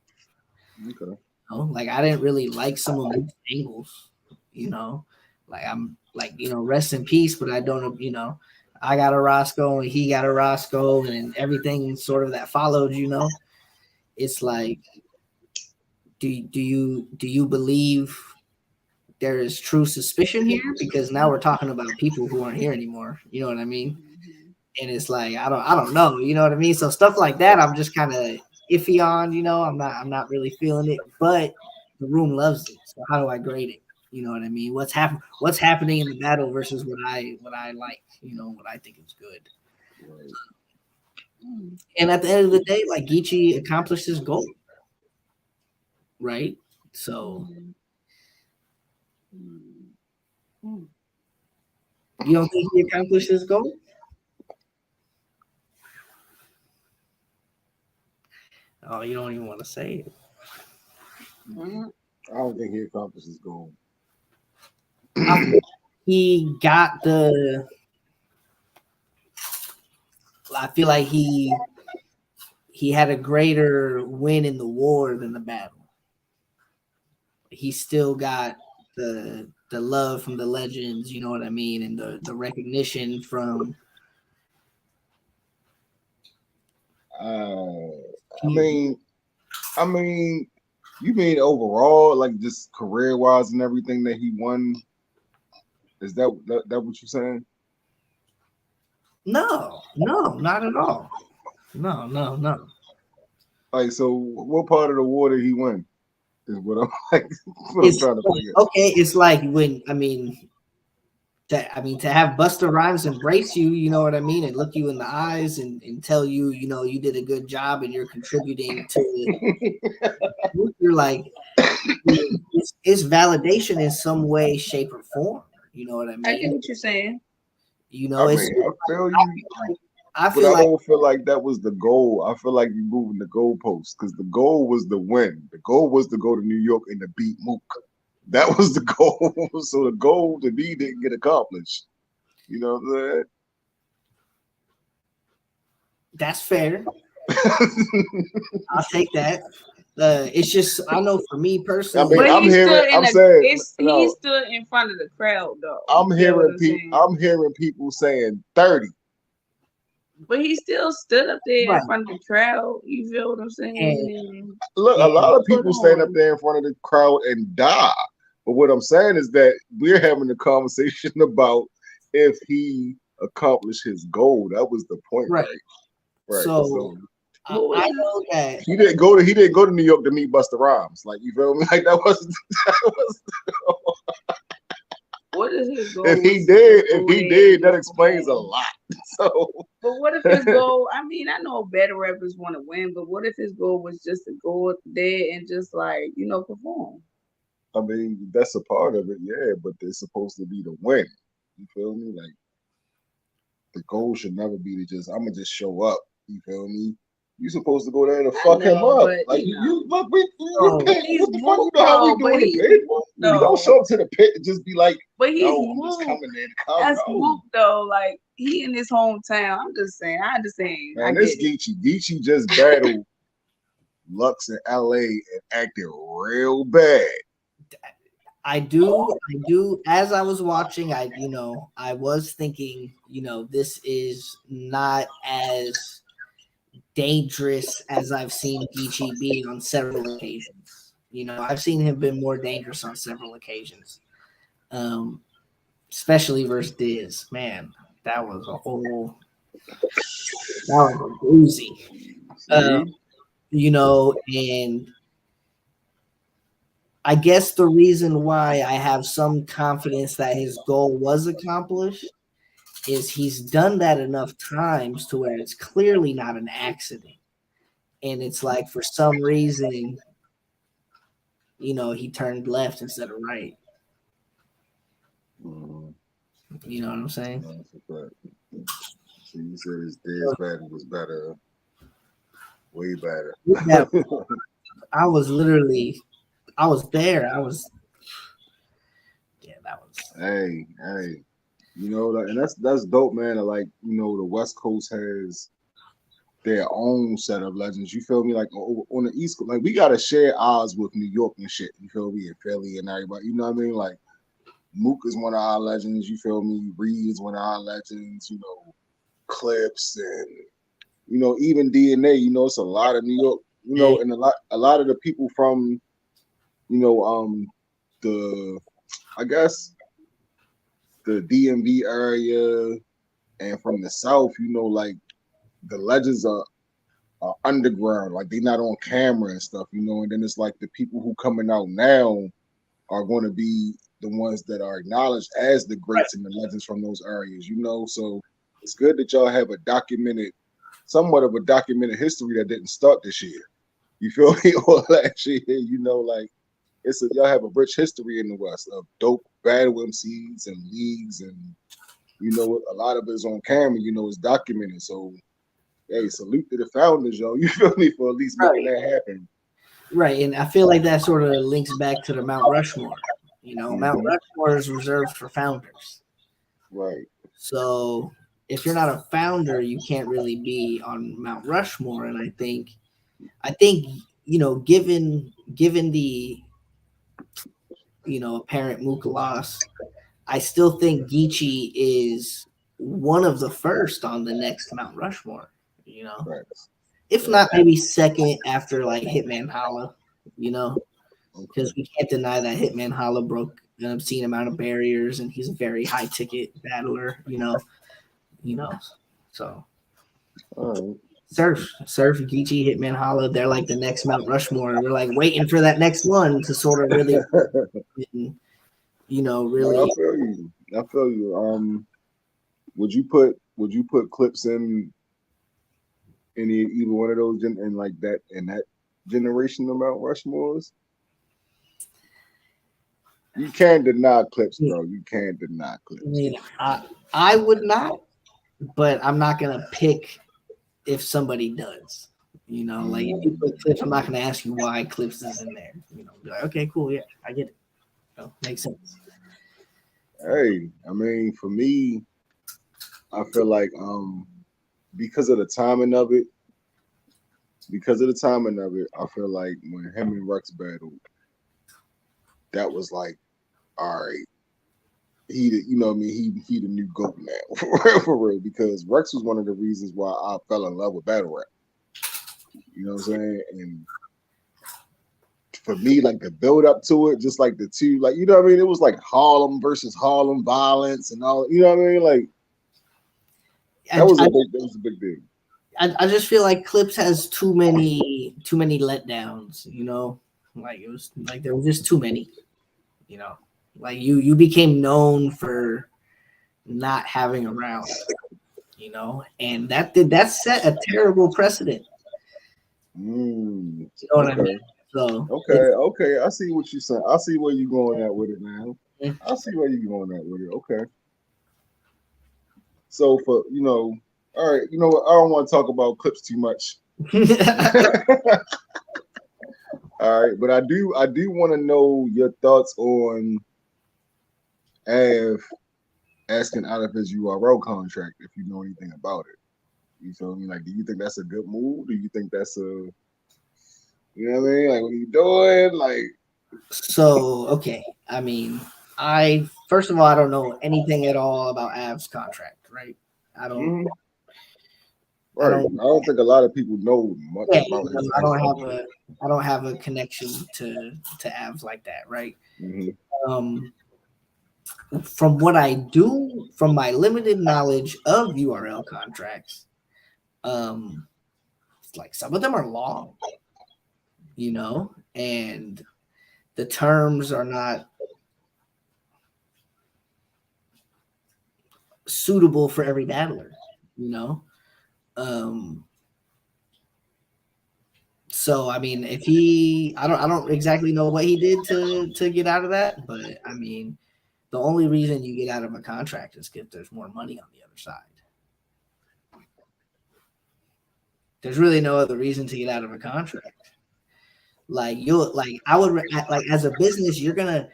Okay. Like I didn't really like some of Mook's angles, like I'm like, rest in peace, but I don't, I got a Roscoe and he got a Roscoe and everything sort of that followed, it's like, do you believe there is true suspicion here? Because now we're talking about people who aren't here anymore. You know what I mean? And it's like, I don't know. You know what I mean? So stuff like that, I'm just kind of iffy on, I'm not really feeling it, but the room loves it. So how do I grade it? You know what I mean? What's happening in the battle versus what I like, what I think is good. Right. And at the end of the day, like Geechee accomplished his goal. Right? So you don't think he accomplished his goal? Oh, you don't even want to say it. I don't think he accomplished his goal. He got the. I feel like he had a greater win in the war than the battle. He still got the love from the legends, you know what I mean, and the recognition from. I mean, you mean overall, like just career wise and everything that he won? Is that what you're saying? No, not at all. No. Like, so what part of the war did he win? Is what I'm like. I'm trying to figure. Okay, it's like when to have Busta Rhymes embrace you, you know what I mean, and look you in the eyes and tell you, you did a good job and you're contributing to. You're like, it's validation in some way, shape, or form. You know what I mean? I get what you're saying. I feel you. I don't feel like that was the goal. I feel like you're moving the goalposts because the goal was the win. The goal was to go to New York and to beat Mook. That was the goal. So the goal to me didn't get accomplished. You know what I'm saying? That's fair. I'll take that. It's just, I know for me personally, he stood in front of the crowd though. I'm hearing people saying 30. But he still stood up there in front of the crowd. You feel what I'm saying? Look, a lot of people stand up there in front of the crowd and die. But what I'm saying is that we're having a conversation about if he accomplished his goal. That was the point, right? So I know that he didn't go to New York to meet Busta Rhymes. Like, you feel me? Like that was what is his goal? If he did, that explains a lot. So, but what if his goal? I mean, I know better rappers want to win, but what if his goal was just to go there and just like perform? I mean, that's a part of it, yeah. But they're supposed to be to win. You feel me? Like the goal should never be to just I'm gonna just show up. You feel me? You're supposed to go there to fuck him up. Like you look, what the fuck? You know how we doing the pit? You don't show up to the pit and just be like, but he's I'm just coming there to come. That's Mook though. Like he in his hometown. I'm just saying. I understand. Man, this Geechee just battled Lux in LA and acted real bad. I do. As I was watching, I was thinking, this is not as dangerous as I've seen Geechee be on several occasions. You know, I've seen him been more dangerous on several occasions, especially versus Diz. Man, that was a doozy. See? You know, and I guess the reason why I have some confidence that his goal was accomplished is he's done that enough times to where it's clearly not an accident. And it's like for some reason, you know, he turned left instead of right. Mhm. You know what I'm saying? That's a fact. So you said his Dez battle was better, way better. Yeah, I was there. That was. Hey, you know, and that's dope, man. Like, you know, the West Coast has their own set of legends. You feel me? Like on the East Coast, like we gotta share ours with New York and shit. You feel me? And Philly and everybody. You know what I mean? Like Mook is one of our legends. You feel me? Reed is one of our legends. You know, Clips and you know even DNA. You know, it's a lot of New York. You know, and a lot of the people from you know the I guess the DMV area and from the South. You know, like the legends are underground, like they not on camera and stuff, you know. And then it's like the people who coming out now are going to be the ones that are acknowledged as the greats and the legends from those areas, you know. So it's good that y'all have a somewhat of a documented history that didn't start this year. You feel me? Or last year, you know, like y'all have a rich history in the West of dope battle MCs and leagues, and you know, a lot of it is on camera. You know, it's documented. So hey, salute to the founders, yo. You feel me? For at least making that happen. Right. And I feel like that sort of links back to the Mount Rushmore. You know, Mount Rushmore is reserved for founders. Right. So if you're not a founder, you can't really be on Mount Rushmore. And I think, you know, given the, you know, apparent Mook loss, I still think Geechee is one of the first on the next Mount Rushmore, you know. Right. If not maybe second after like Hitman Holla, you know, because we can't deny that Hitman Holla broke an obscene amount of barriers and he's a very high ticket battler, you know. So Surf, Geechee, Hitman Holla, they're like the next Mount Rushmore. We're like waiting for that next one to sort of really, you know, really. I feel you. Would you put Clips in either one of those in like that generation of Mount Rushmores? You can't deny Clips, bro. You can't deny Clips. I mean, I would not, but I'm not gonna pick if somebody does. You know, like if you put Clips, I'm not gonna ask you why Clips is in there. You know, be like, okay, cool, yeah, I get it. Makes sense. Hey, I mean, for me, I feel like because of the timing of it, I feel like when him and Rex battled, that was like, all right, you know what I mean, he the new GOAT now for real, because Rex was one of the reasons why I fell in love with battle rap. You know what I'm saying? And for me, like the build up to it, just like the two, like you know what I mean, it was like Harlem versus Harlem violence and all, you know what I mean? Like that was a big deal. I just feel like Clips has too many letdowns, you know. Like it was like there was just too many, you know. Like you became known for not having a round, you know, and that set a terrible precedent. You know what I mean? So okay, I see what you're saying. I see where you're going at with it, man. I see where you're going at with it. Okay. So for you know, all right, you know what? I don't want to talk about Clips too much. All right, but I do want to know your thoughts on Av asking out of his URL contract if you know anything about it. You feel me? Like, do you think that's a good move? Do you think that's you know what I mean? Like, what are you doing? Like, so okay. I mean, first of all, I don't know anything at all about Av's contract, right? I don't. Right. I don't think a lot of people know much about his I don't have a connection to Avs like that, right? From what I do, from my limited knowledge of URL contracts, like some of them are long, and the terms are not suitable for every battler, So I mean, if I don't exactly know what he did to get out of that, but I mean, the only reason you get out of a contract is because there's more money on the other side. There's really no other reason to get out of a contract. Like as a business, you're gonna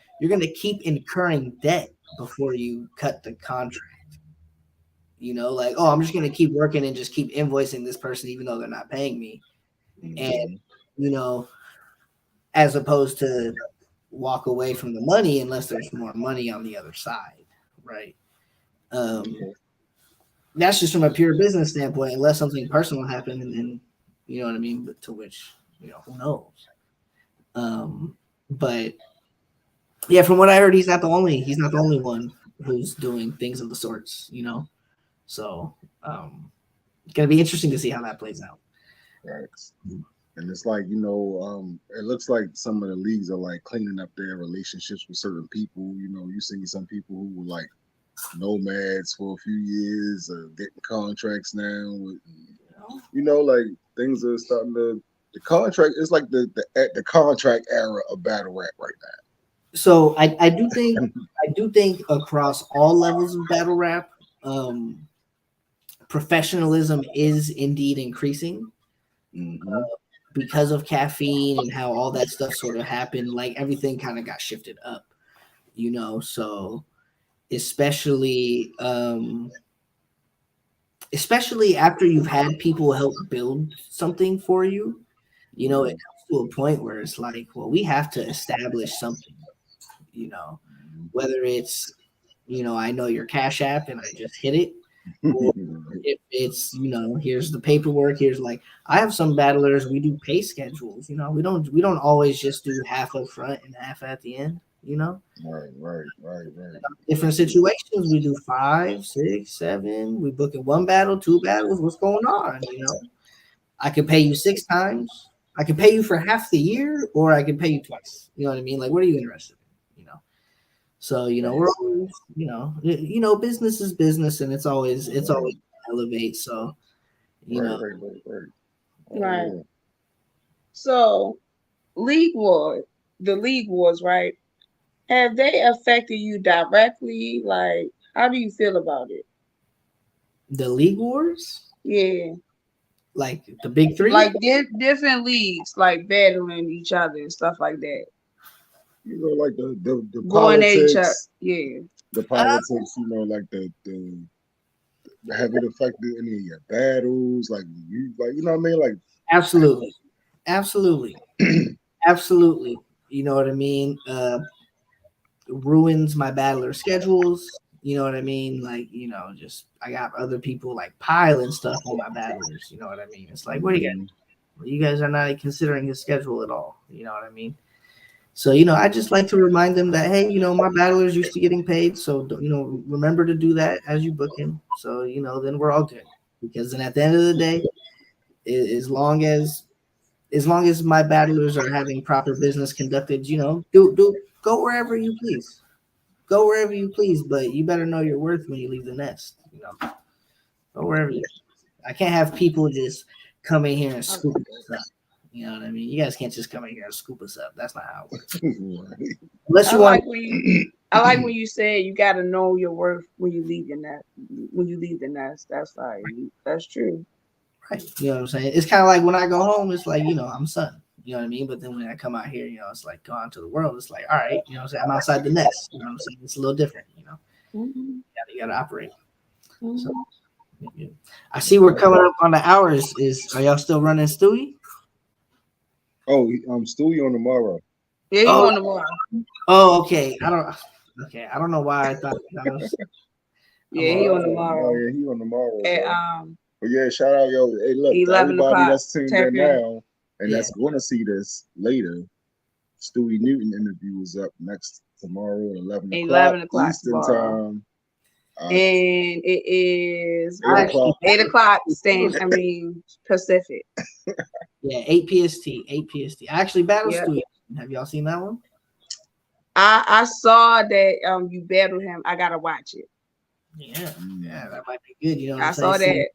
keep incurring debt before you cut the contract. I'm just gonna keep working and just keep invoicing this person even though they're not paying me. And as opposed to walk away from the money unless there's more money on the other side, right? That's just from a pure business standpoint, unless something personal happened, and then you know what I mean. But to which who knows? But yeah, from what I heard, he's not the only one who's doing things of the sorts, So it's gonna be interesting to see how that plays out. Right. And it's like, it looks like some of the leagues are like cleaning up their relationships with certain people. You see some people who were like nomads for a few years, getting contracts now. Like things are starting to. The contract is like the contract era of battle rap right now. So I do think across all levels of battle rap, professionalism is indeed increasing. Because of caffeine and how all that stuff sort of happened, like everything kind of got shifted up, so especially after you've had people help build something for you, it comes to a point where it's like, well, we have to establish something, whether it's, I know your Cash App and I just hit it, or if it's, here's the paperwork, here's like, I have some battlers, we do pay schedules, we don't always just do half up front and half at the end, Right. Different situations, we do 5, 6, 7, we book in 1 battle, 2 battles, what's going on, I could pay you 6 times, I could pay you for half the year, or I could pay you twice, you know what I mean? Like, what are you interested in? So, we're always, business is business, and it's always elevate. So, Right. So, the league wars, right? Have they affected you directly? Like, how do you feel about it? The league wars? Yeah. Like the big 3? Like different leagues, like battling each other and stuff like that. Like the politics, yeah. The politics, like the have it affected any of your battles? Like you know what I mean? Like absolutely. Absolutely. You know what I mean? Ruins my battler schedules. You know what I mean? Like, just I got other people like piling stuff on my battlers. You know what I mean? It's like, what do you guys are not considering his schedule at all. You know what I mean? So, I just like to remind them that, hey, my battlers used to getting paid. So, remember to do that as you book him. So, then we're all good. Because then at the end of the day, as long as my battlers are having proper business conducted, go wherever you please. Go wherever you please. But you better know your worth when you leave the nest. Go wherever you I can't have people just come in here and scoop us up. You know what I mean? You guys can't just come in here and scoop us up. That's not how it works. Unless you I like when you say you got to know your worth when you leave your nest. When you leave the nest, that's true. Right. You know what I'm saying? It's kind of like when I go home, it's like, I'm son. You know what I mean? But then when I come out here, it's like going to the world. It's like, all right, what I'm saying? I'm outside the nest. You know what I'm saying? It's a little different, You got to operate. So, yeah. I see we're coming up on the hours. Are y'all still running Stewie? Oh, Stewie on tomorrow. Yeah, he's on tomorrow. Oh, okay. I don't know why I thought that was. Yeah, he on tomorrow. Oh, yeah, he on tomorrow. But yeah, shout out, yo. Hey, look, to 11 everybody o'clock. that's tuned Tap in in. now and that's going to see this later. Stewie Newton interview is up next tomorrow at 11 11 o'clock Eastern tomorrow. time. And it is 8 o'clock. 8 o'clock Pacific. Yeah, 8 PST. 8 PST. I actually battled Yep. Stewie. Have y'all seen that one? I saw that you battled him. I gotta watch it. Yeah, that might be good. You know what I I'm saw saying? that.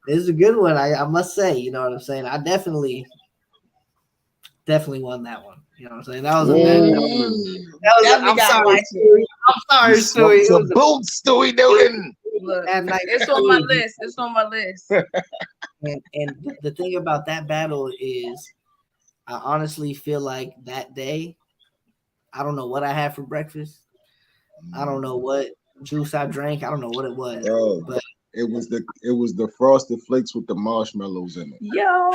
This is a good one. I must say, you know what I'm saying? I definitely won that one. You know what I'm saying? That was a Definitely gotta watch it. I'm sorry, Stewie. It was boot, Stewie Newton. Look, That night- it's on my list. It's on my list. And the thing about that battle is, I honestly feel like that day, I don't know what I had for breakfast. I don't know what juice I drank. I don't know what it was. But it was the Frosted Flakes with the marshmallows in it. Yo.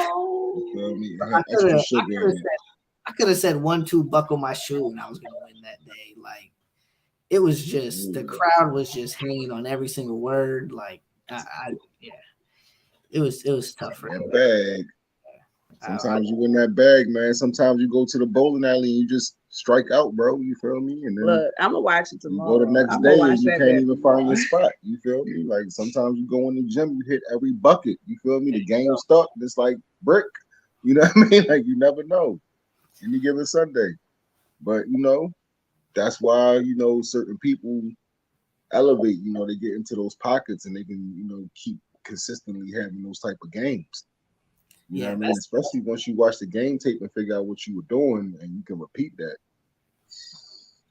You feel me? It had extra sugar in it. I could have said 1-2 buckle my shoe and I was gonna win that day. Like it was just the crowd was just hanging on every single word. Like it was tough for that him. bag. Sometimes you win that bag, man. Sometimes you go to the bowling alley and you just strike out, bro. You feel me? And then look, I'm gonna watch it tomorrow. You go the next day and you can't even find your spot. You feel me? Like sometimes you go in the gym, you hit every bucket. You feel me? The game stuck. It's like brick. You know what I mean? Like you never know. Any given Sunday. But that's why, certain people elevate, they get into those pockets and they can, keep consistently having those type of games. You know what I mean? Especially once you watch the game tape and figure out what you were doing and you can repeat that.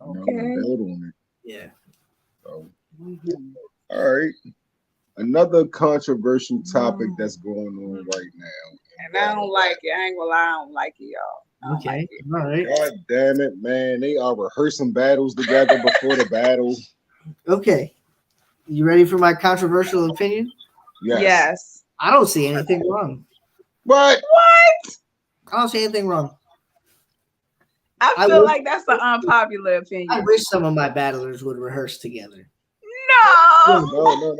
And build on it. Yeah. So, all right. Another controversial topic that's going on right now. And I don't like it. I ain't gonna lie, I don't like it, y'all. Okay. All right. God damn it, man. They are rehearsing battles together before the battle. Okay. You ready for my controversial opinion? Yes. I don't see anything wrong. What? I don't see anything wrong. I feel like that's an unpopular opinion. I wish some of my battlers would rehearse together. No. No.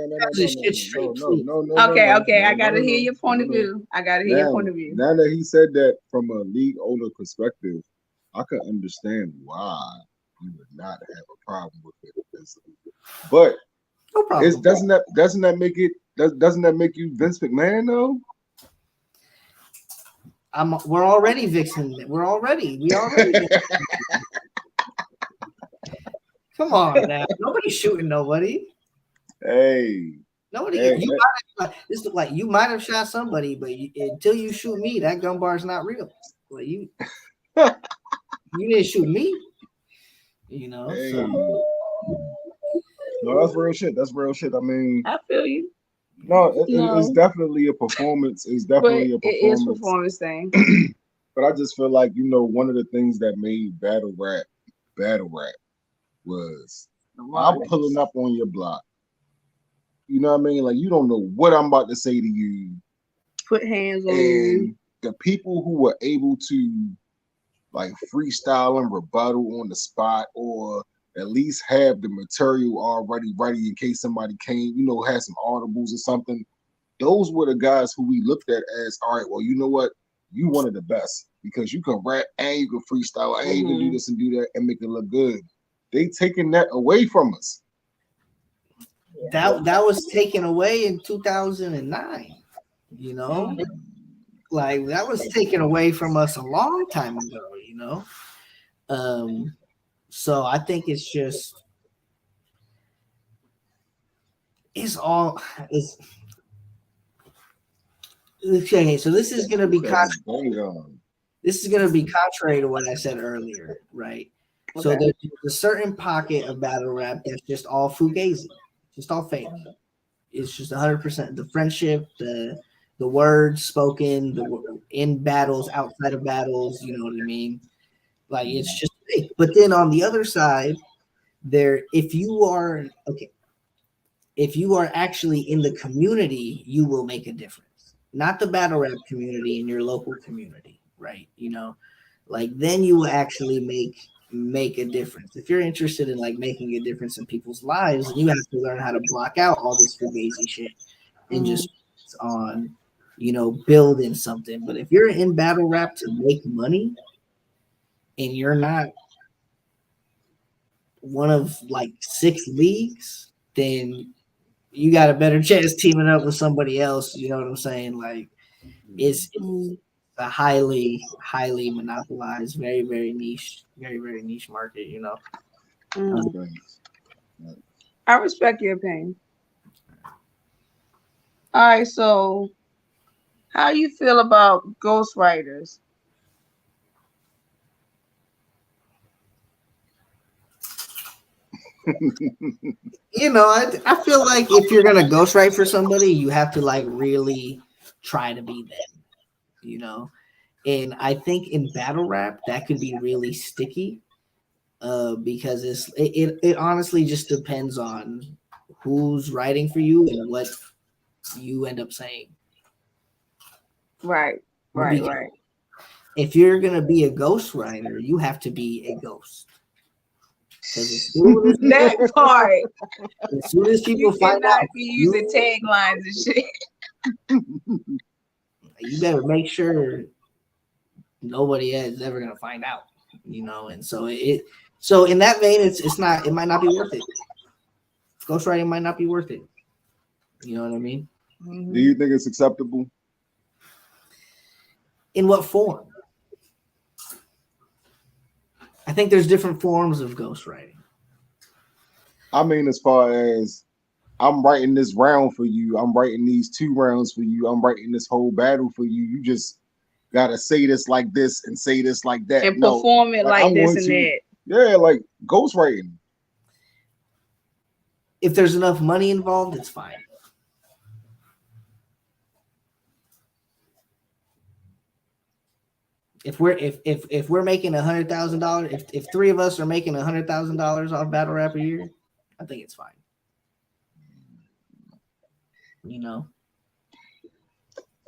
Okay. I gotta hear your point of view. Now that he said that from a league owner perspective, I can understand why you would not have a problem with it. But no problem. Doesn't that make you Vince McMahon though? We're already Vixen. We already. Come on now. Nobody's shooting nobody. Hey. Nobody. This look like you might have shot somebody, but until you shoot me, that gun bar is not real. Like you didn't shoot me. Hey. So. No, that's real shit. I mean, I feel you. No, it's definitely a performance. It's definitely a performance. It is a performance thing. But I just feel like, one of the things that made battle rap was I'm pulling up on your block. You know what I mean? Like, you don't know what I'm about to say to you. Put hands on you. The people who were able to, like, freestyle and rebuttal on the spot or at least have the material already ready in case somebody came, had some audibles or something. Those were the guys who we looked at as, all right, well, you know what? You one of the best because you can rap and you can freestyle and you can do this and do that and make it look good. They taking that away from us. That was taken away in 2009, like that was taken away from us a long time ago, So I think it's okay. So this is going to be contrary to what I said earlier, right? Okay. So there's a certain pocket of battle rap that's just all fugazi, just all fake. It's just 100% the friendship, the words spoken, in battles, outside of battles. You know what I mean? Like it's just fake. But then on the other side, if you are actually in the community, you will make a difference. Not the battle rap community in your local community, right? Like then you will actually make a difference. If you're interested in like making a difference in people's lives, you have to learn how to block out all this fugazi shit and just on, building something. But if you're in battle rap to make money and you're not one of like 6 leagues, then you got a better chance teaming up with somebody else. You know what I'm saying? Like it's a highly monopolized, very, very niche market, I respect your opinion. All right, so how you feel about ghostwriters? I feel like if you're gonna ghostwrite for somebody, you have to like really try to be them, and I think in battle rap that could be really sticky, because it honestly just depends on who's writing for you and what you end up saying. Right. If you're gonna be a ghostwriter, you have to be a ghost. That part. As soon as people find out, be using taglines and shit. You better make sure nobody is ever gonna find out, And so so in that vein, it might not be worth it. Ghostwriting might not be worth it. You know what I mean? Do you think it's acceptable? In what form? I think there's different forms of ghostwriting. I mean, as far as I'm writing this round for you, I'm writing these 2 rounds for you, I'm writing this whole battle for you. You just gotta say this like this and say this like that. And perform it like this and that. Yeah, like ghostwriting. If there's enough money involved, it's fine. If we're making $100,000, if 3 of us are making $100,000 off battle rap a year, I think it's fine.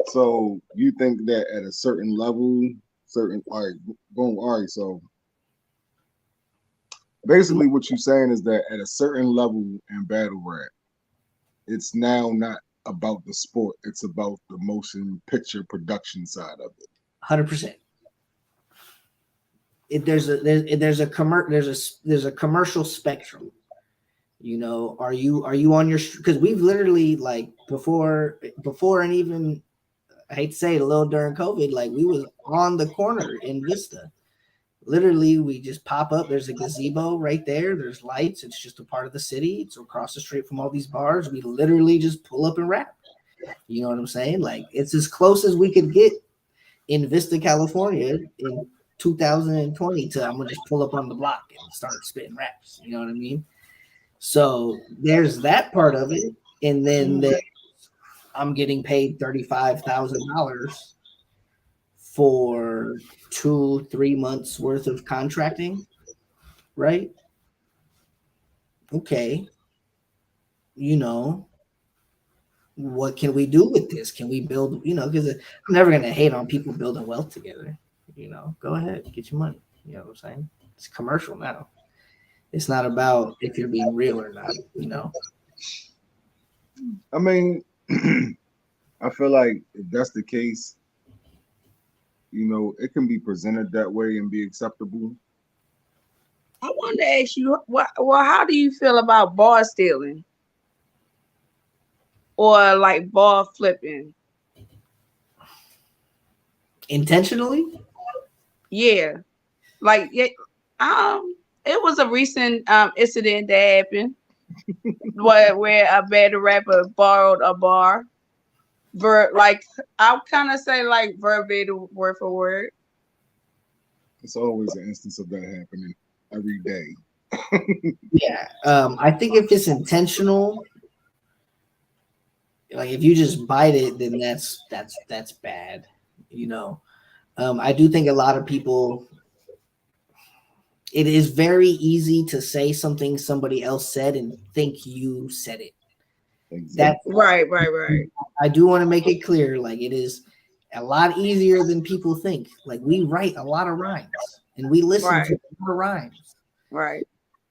So you think that at a certain level, all right. So basically, what you're saying is that at a certain level in battle rap, it's now not about the sport; it's about the motion picture production side of it. 100%. There's a commercial spectrum. Are you on your, because we've literally like before and even, I hate to say it, a little during COVID, like we was on the corner in Vista. Literally, we just pop up. There's a gazebo right there. There's lights. It's just a part of the city. It's across the street from all these bars. We literally just pull up and rap. You know what I'm saying? Like it's as close as we could get in Vista, California in 2020 to I'm gonna just pull up on the block and start spitting raps. You know what I mean? So there's that part of it, and then I'm getting paid $35,000 for 2-3 months worth of contracting, right? Okay, what can we do with this? Can we build? Because I'm never gonna hate on people building wealth together. Go ahead, get your money. You know what I'm saying? It's commercial now. It's not about if you're being real or not, I mean, I feel like if that's the case, it can be presented that way and be acceptable. I wanted to ask you, how do you feel about bar stealing? Or like bar flipping? Intentionally? Yeah. Like, it was a recent incident that happened where a battle rapper borrowed a bar. I'll kind of say like verbatim, word for word. It's always an instance of that happening every day. Yeah. I think if it's intentional, like if you just bite it, then that's bad. I do think a lot of people, it is very easy to say something somebody else said and think you said it. Exactly. Right. I do want to make it clear, like it is a lot easier than people think. Like we write a lot of rhymes and we listen to a lot of rhymes. Right.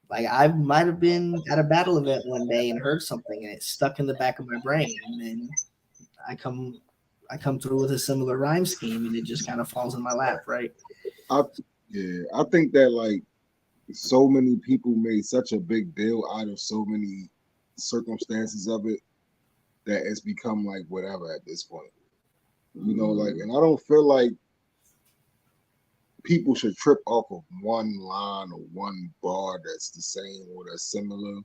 Like I might have been at a battle event one day and heard something and it stuck in the back of my brain, and then I come through with a similar rhyme scheme, and it just kind of falls in my lap, right? I think that like so many people made such a big deal out of so many circumstances of it that it's become like whatever at this point. You know, like, and I don't feel like people should trip off of one line or one bar that's the same or that's similar.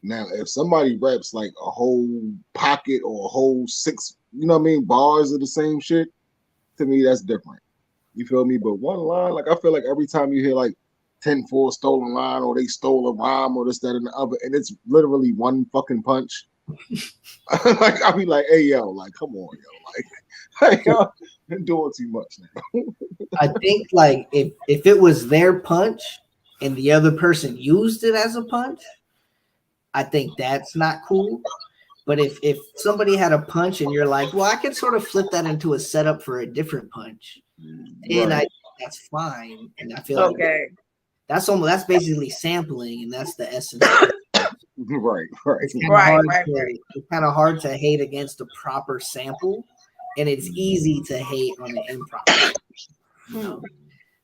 Now, if somebody raps like a whole pocket or a whole 6, you know what I mean, bars of the same shit, to me, that's different. You feel me? But one line, like, I feel like every time you hear like 10-4 stolen line or they stole a rhyme or this, that, and the other, and it's literally one fucking punch. Like, I'll be like, hey, yo, like, come on, yo. Like y'all been doing too much now. I think like if it was their punch and the other person used it as a punch, I think that's not cool. But if somebody had a punch and you're like, well, I could sort of flip that into a setup for a different punch, then I think that's fine. And I feel like that's basically sampling, and that's the essence. Right. It's kind of hard to hate against a proper sample, and it's easy to hate on the improper. You know?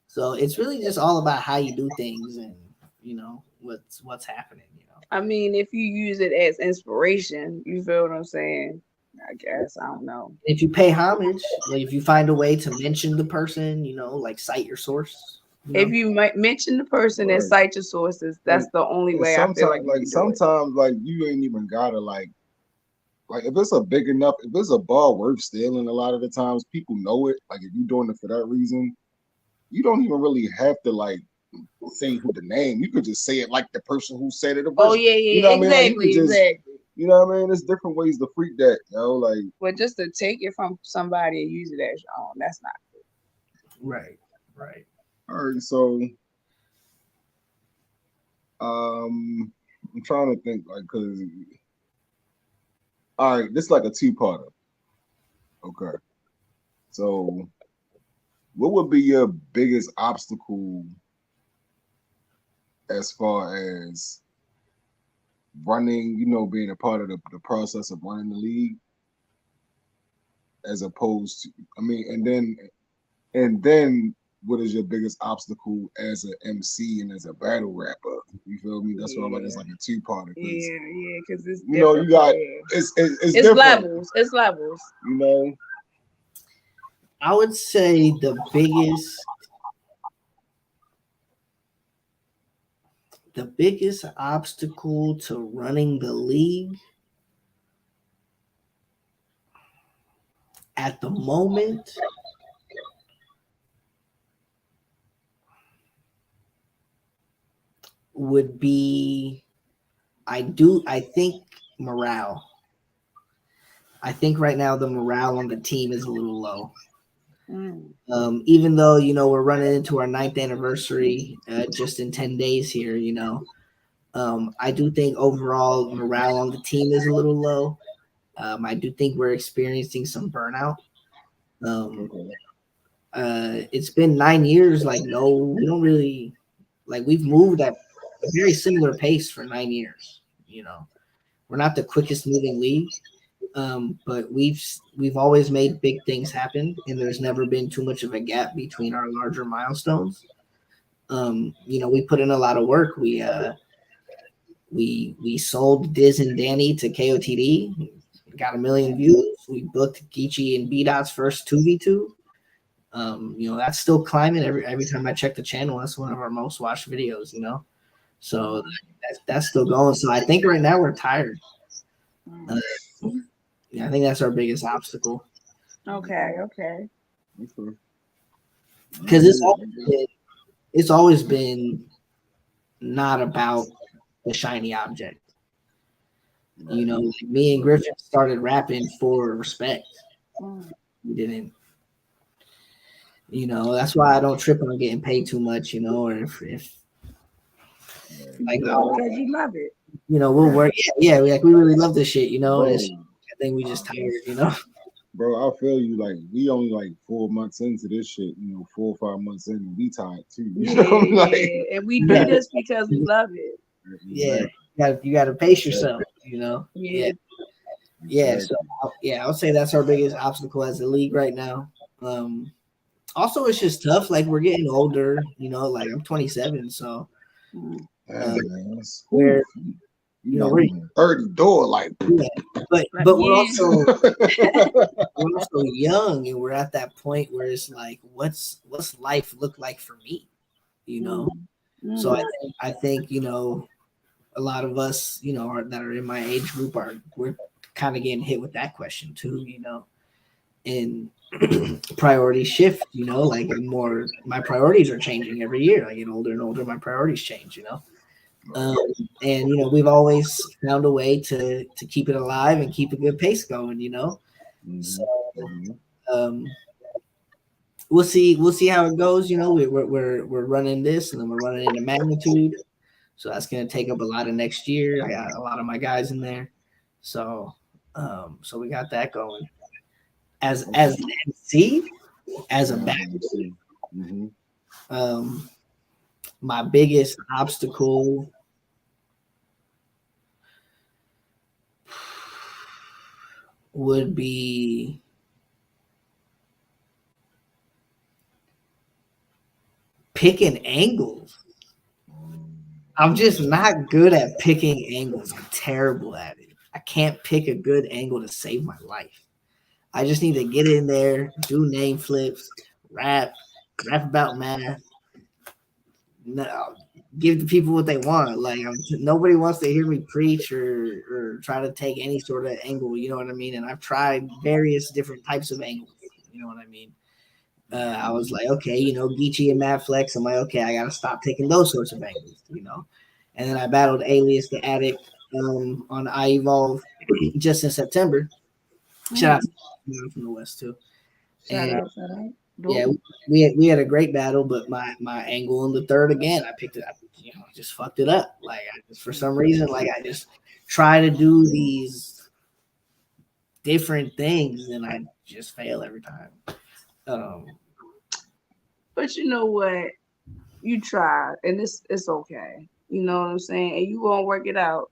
So it's really just all about how you do things, and you know what's happening. You know, I mean, if you use it as inspiration, you feel what I'm saying? I guess I don't know. If you pay homage, like if you find a way to mention the person, you know, like cite your source. You know? If you might mention the person and cite your sources, that's the only way I feel like sometimes like you ain't even gotta like if it's if it's a bar worth stealing, a lot of the times people know it. Like if you're doing it for that reason, you don't even really have to like say who the name. You could just say it like the person who said it. Oh yeah, you know exactly, exactly. You know what I mean? There's different ways to freak that, you know, like. But just to take it from somebody and use it as your own, that's not good. Right. All right, so I'm trying to think, like, cause all right, this is like a two-parter. Okay, so what would be your biggest obstacle as far as running, you know, being a part of the process of running the league, as opposed to, I mean, and then what is your biggest obstacle as an MC and as a battle rapper? You feel me? That's why I'm like, it's like a two-parter. Yeah, because it's you know, you got it's levels. It's levels. You know, I would say the biggest obstacle to running the league at the moment would be, I think morale. I think right now the morale on the team is a little low. Even though, you know, we're running into our 9th anniversary just in 10 days here, you know, I do think overall morale on the team is a little low. I do think we're experiencing some burnout. It's been 9 years. Like, no, we don't really, like, we've moved at a very similar pace for 9 years. You know, we're not the quickest moving league, but we've always made big things happen, and there's never been too much of a gap between our larger milestones. You know, we put in a lot of work. We sold Diz and Danny to KOTD, got 1 million views. We booked Geechee and B-Dot's first 2v2. You know, that's still climbing. Every time I check the channel, that's one of our most watched videos, you know. So that's still going. So I think right now we're tired. Yeah, I think that's our biggest obstacle. Okay. Because it's always been not about the shiny object. You know, like me and Griffin started rapping for respect. We didn't. You know, that's why I don't trip on getting paid too much. You know, or if like, because you love it. You know, we'll work. Yeah, we really love this shit. You know, I think we just tired. You know. Bro, I feel you. Like, we only like 4 months into this shit. You know, 4 or 5 months in, and we tired too. You know, like, and we do this because we love it. Yeah, you got to pace yourself. You know. Yeah. Yeah, Exactly. I would say that's our biggest obstacle as a league right now. Also, it's just tough. Like we're getting older, you know. Like I'm 27, so Mm. Yeah, um, man. we're You you know we're knocking on 30 door like yeah, Like, but yeah. we're also young, and we're at that point where it's like, what's life look like for me, you know? So Mm. I think you know a lot of us, you know, that are in my age group we're kind of getting hit with that question too, you know, and priorities shift, you know, like my priorities are changing every year. I get older and older, my priorities change, you know. Um, and you know, we've always found a way to keep it alive and keep a good pace going, you know. So Mhm, mhm. um, we'll see how it goes. You know, we're running this, and then we're running into magnitude, so that's going to take up a lot of next year. I got a lot of my guys in there, so so we got that going. As an MC, as a back, Mhm. um, my biggest obstacle would be picking angles. I'm just not good at picking angles. I'm terrible at it. I can't pick a good angle to save my life. I just need to get in there, do name flips, rap, rap about math. No, give the people what they want. Like nobody wants to hear me preach or try to take any sort of angle. You know what I mean? And I've tried various different types of angles. You know what I mean? I was like, okay, you know, Geechee and Mad Flex. I'm like, okay, I gotta stop taking those sorts of angles. You know, and then I battled Alias the Addict on I Evolve just in September. Shout out Mm. to from the West too. Shout And out, shout out. yeah, Dope. we had a great battle, but my angle in the third again, I picked it up, you know, just fucked it up. Like I just for some reason, like I just try to do these different things and I just fail every time. Um, But you know what? You tried, and it's okay. You know what I'm saying? And you gonna work it out.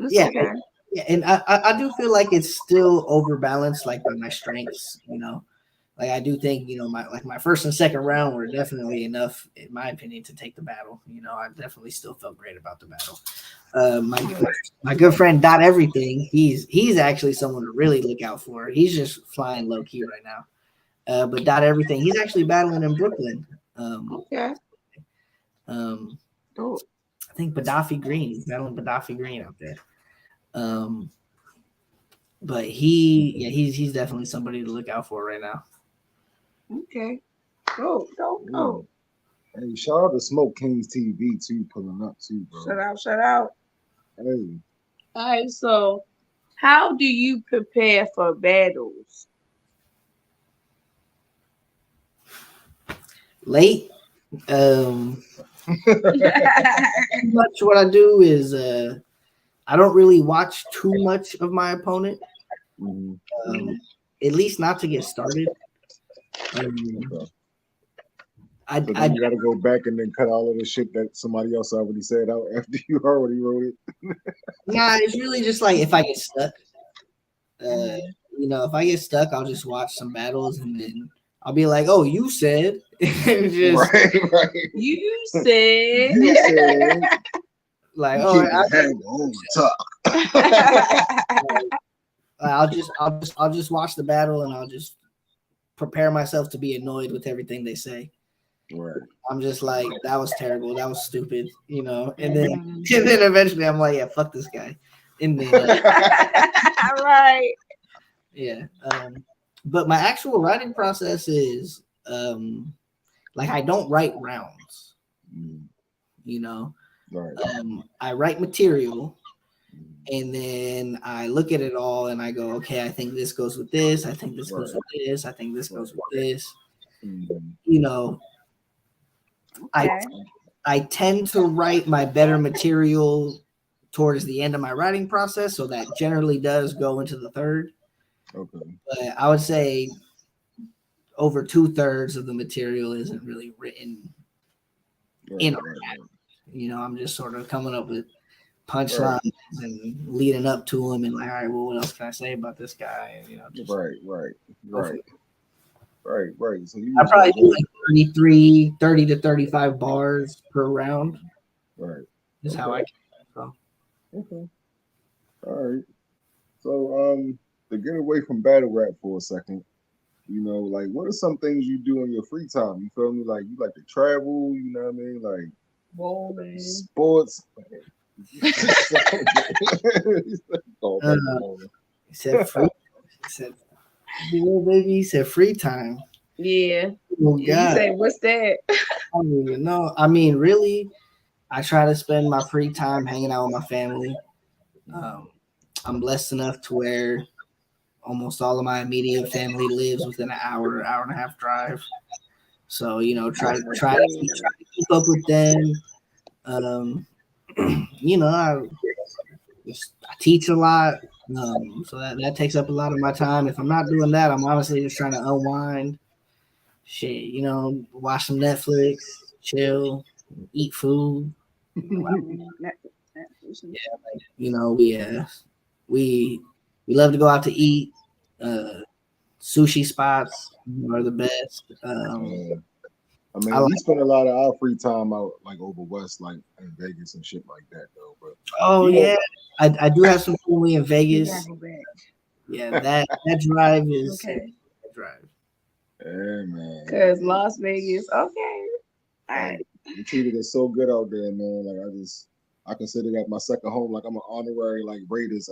It's yeah, okay. yeah, and I do feel like it's still overbalanced, like by my strengths, you know. Like I do think, you know, my first and second round were definitely enough, in my opinion, to take the battle. You know, I definitely still felt great about the battle. My good friend Dot Everything, he's actually someone to really look out for. He's just flying low key right now. But Dot Everything, he's actually battling in Brooklyn. Um, Okay. um, Dope. I think Gaddafi Green. He's battling Gaddafi Green out there. Um, but he's definitely somebody to look out for right now. Okay. Dope. Dope. Yeah. Dope. Hey, shout out to Smoke Kings TV too, pulling up too, Shout bro. out. Shout out. Hey, All right. So, how do you prepare for battles? Late. Much what I do is I don't really watch too much of my opponent. mhm, Um, at least not to get started. Um, okay. So I then you got to go back and then cut all of the shit that somebody else already said out after you already wrote it. nah, it's really just like if I get stuck. Uh, Mhm. you know, if I get stuck, I'll just watch some battles and then I'll be like, "Oh, you said," and just Right, right. You said. You said like, you "Oh, keep it hang over top. I'll just watch the battle and I'll just prepare myself to be annoyed with everything they say." Right. I'm just like, that was terrible, that was stupid, you know. And then Mhm. and then eventually I'm like, yeah, fuck this guy. And then Right. yeah. But my actual writing process is like I don't write rounds, Mm, you know. right. I write material Mm, and then I look at it all and I go, okay, I think this goes with this, I think this goes right. with this, I think this Right. goes with this. Mhm, You know, I Okay. I tend to write my better material towards the end of my writing process, so that generally does go into the third. okay. But I would say over 2/3 of the material isn't really written Right, in. right, right. You know, I'm just sort of coming up with punchlines and leading up to him, and like, all right, well, what else can I say about this guy? And just right. So I probably do like 30 to 35 bars per round. Right. Is how I. Okay. All right. So to get away from battle rap for a second, like what are some things you do in your free time? You feel me? Like you like to travel, you know what I mean? Like bowling, sports. He said free. He said, baby. He said free time. Yeah. Oh, you say, what's that? I don't even know. I mean, really, I try to spend my free time hanging out with my family. I'm blessed enough to where almost all of my immediate family lives within an hour and a half drive. So, try to keep up with them. I teach a lot. So that takes up a lot of my time. If I'm not doing that, I'm honestly just trying to unwind. Shit, watch some Netflix, chill, eat food. We love to go out to eat. Sushi spots are the best. We spend a lot of our free time out like over west, like in Vegas and shit like that, though. But I do have some family in Vegas. Yeah, that drive is okay. That drive. Yeah, man. Cause Las Vegas, okay. All right. You treated us so good out there, man. Like I consider that my second home. Like I'm an honorary like Raiders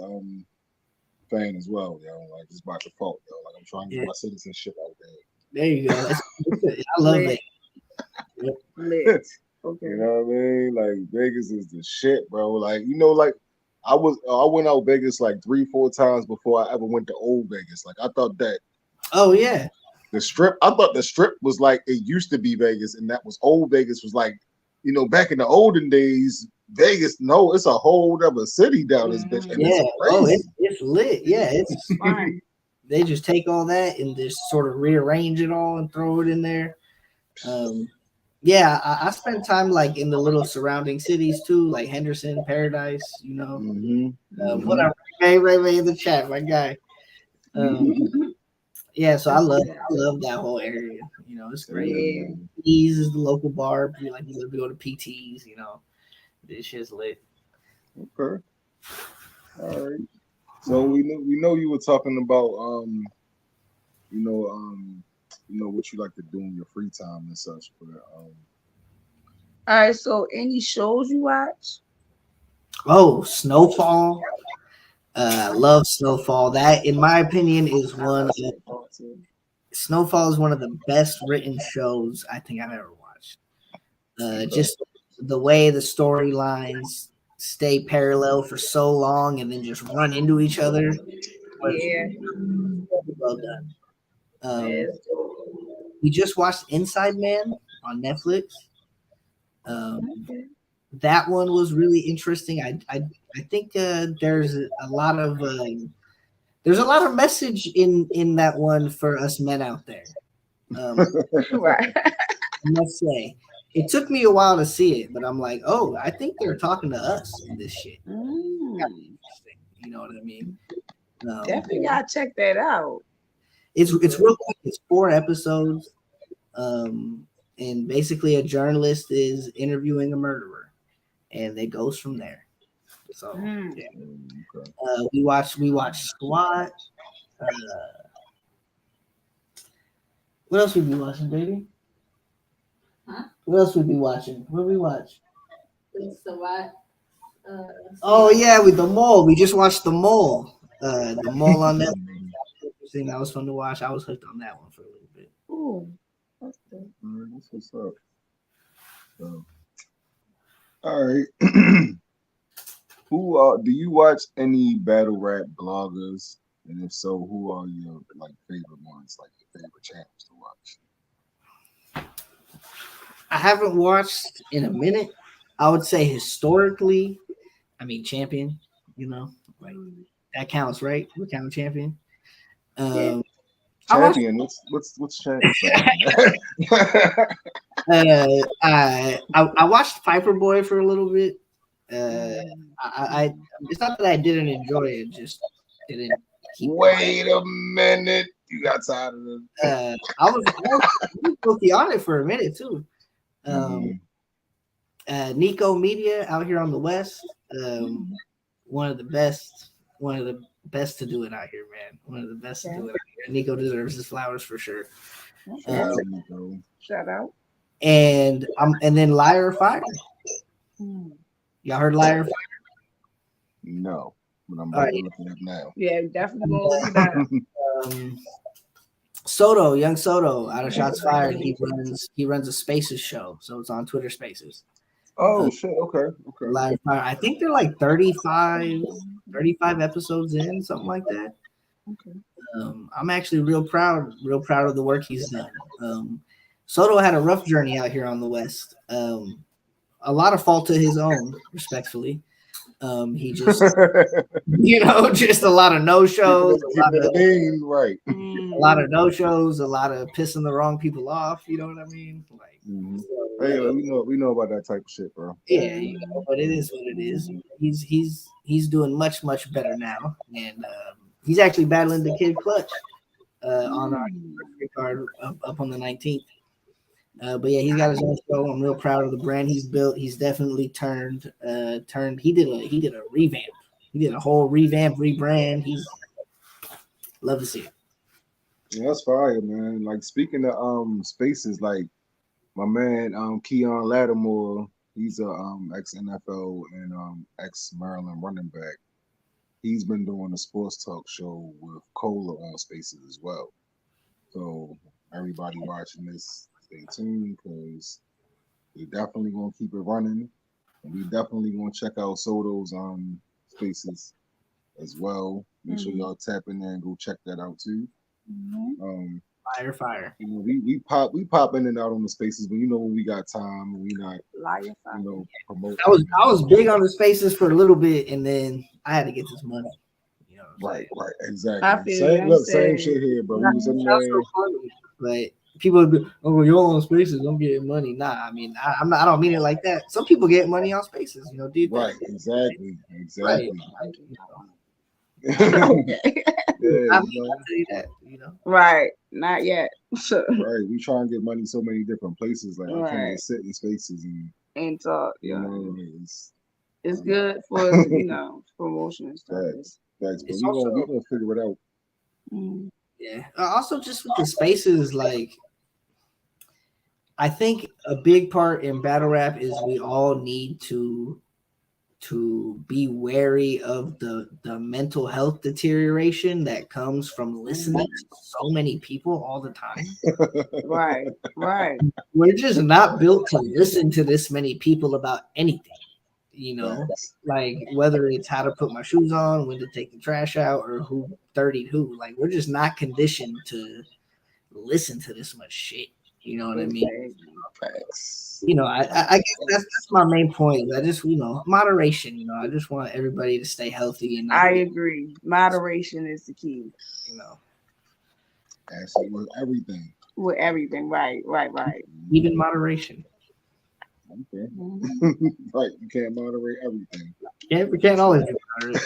fan as well, like just by default, like I'm trying to get my citizenship out there. There you go. I love it. Lit. Okay. You know what I mean? Like Vegas is the shit, bro. Like like I went out Vegas like 3-4 times before I ever went to old Vegas. Like I thought that. Oh yeah. I thought the strip was like it used to be Vegas, and that was old Vegas was like, back in the olden days, Vegas. No, it's a whole other city down this bitch. And it's lit. Yeah, it's fine. They just take all that and just sort of rearrange it all and throw it in there. I spent time like in the little surrounding cities too, like Henderson, Paradise. Whatever. Ray in the chat, my guy. So I love that whole area. It's great. Yeah. PT's is the local bar. You love to go to PT's. This shit's lit. Okay. All right. So we know you were talking about what you like to do in your free time and such, but all right. So any shows you watch? Oh, Snowfall. Love Snowfall. That, in my opinion, is Snowfall is one of the best written shows I think I've ever watched. Just the way the storylines stay parallel for so long and then just run into each other. Yeah. Well done. We just watched Inside Man on Netflix. That one was really interesting. I think there's a lot of message in that one for us men out there. Right. I must say, it took me a while to see it, but I'm like, oh, I think they're talking to us in this shit. You know what I mean? Definitely gotta check that out. It's real quick. It's 4 episodes, and basically a journalist is interviewing a murderer, and it goes from there. So we watched SWAT. What else we be watching, baby? Huh? What else we be watching? What we watch? SWAT. Oh yeah, with The Mole. We just watched The Mole. The Mole on Netflix. That was fun to watch. I was hooked on that one for a little bit. Ooh, that's good. That's what's up. So, all right. Who do you watch any battle rap bloggers? And if so, who are your favorite ones, like your favorite channels to watch? I haven't watched in a minute. I would say historically, Champion, that counts, right? We count Champion. Champion, what's Champion? I watched Piper Boy for a little bit. I it's not that I didn't enjoy it, just didn't keep. Wait a minute, you got tired of it. I was guilty on it for a minute too. Mhm. Nico Media out here on the West, one of the best to do it out here, man. One of the best to do it out here. Nico deserves his flowers for sure. Shout out, Nico. Shout out. And then Liar Fire. Y'all heard Liar Fire? No, but I'm All about right. to look it up now. Yeah, definitely gonna look it up. Soto, young Soto, out of Shots Fired. He runs a Spaces show, so it's on Twitter Spaces. Oh shit! Okay. Live Fire. I think they're like 35 episodes in, something like that. Okay. I'm actually real proud of the work he's done. Soto had a rough journey out here on the West. A lot of fault to his own, respectfully. He just, just a lot of no shows, right. a lot of no shows, a lot of pissing the wrong people off. You know what I mean? Like, Hey, we know about that type of shit, bro. yeah, but it is what it is. He's doing much better now, and he's actually battling the Kid Clutch on our card up on the 19th. But yeah, he's got his own show. I'm real proud of the brand he's built. He's definitely turned. He did a revamp. He did a whole revamp, rebrand. He's love to see it. Yeah, that's fire, man. Like speaking of spaces, like my man Keon Lattimore, he's a ex NFL and ex Maryland running back. He's been doing a sports talk show with Cola on Spaces as well. So everybody watching this, stay tuned because we're definitely gonna keep it running, and we definitely gonna check out Soto's Spaces as well. Make sure y'all tap in there and go check that out too. Fire. You know, we pop in and out on the Spaces, but you know when we got time, we not promote. I was big on the Spaces for a little bit, and then I had to get this money. You know, right, exactly. I feel Same shit here, bro. We was in there. But people would be, oh, you're on Spaces, I'm getting money. Nah, I mean, I don't mean it like that. Some people get money on Spaces, you know, dude. Right, exactly. Right. Yeah, I'm not tell you that, you know. Right, not yet. Right, we try and get money so many different places. Like I can't just sit in Spaces and talk. you know, it's good for promotion and stuff. Facts. But we're gonna figure it out. Yeah. Also, just with the Spaces, like I think a big part in battle rap is we all need to be wary of the mental health deterioration that comes from listening to so many people all the time. Right. We're just not built to listen to this many people about anything, you know, like whether it's how to put my shoes on, when to take the trash out, or who 30'd who. Like, we're just not conditioned to listen to this much shit. You know what I mean? You know, I guess that's my main point. I just, moderation. You know, I just want everybody to stay healthy. And I agree. Moderation is the key. You know, actually with everything. With everything, right. Even moderation. Okay. Right, you can't moderate everything. Yeah, we can't always do moderate.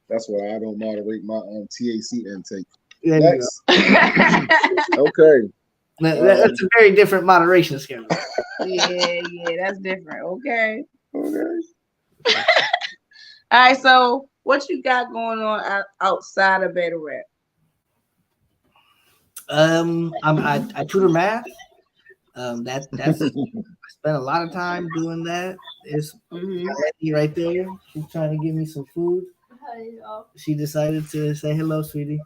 That's why I don't moderate my THC intake. There Next. Okay. That's a very different moderation schedule. Yeah, that's different. Okay. All right, so what you got going on outside of battle rap? I tutor math. That's I spent a lot of time doing that. It's right there. She's trying to give me some food. She decided to say hello, sweetie.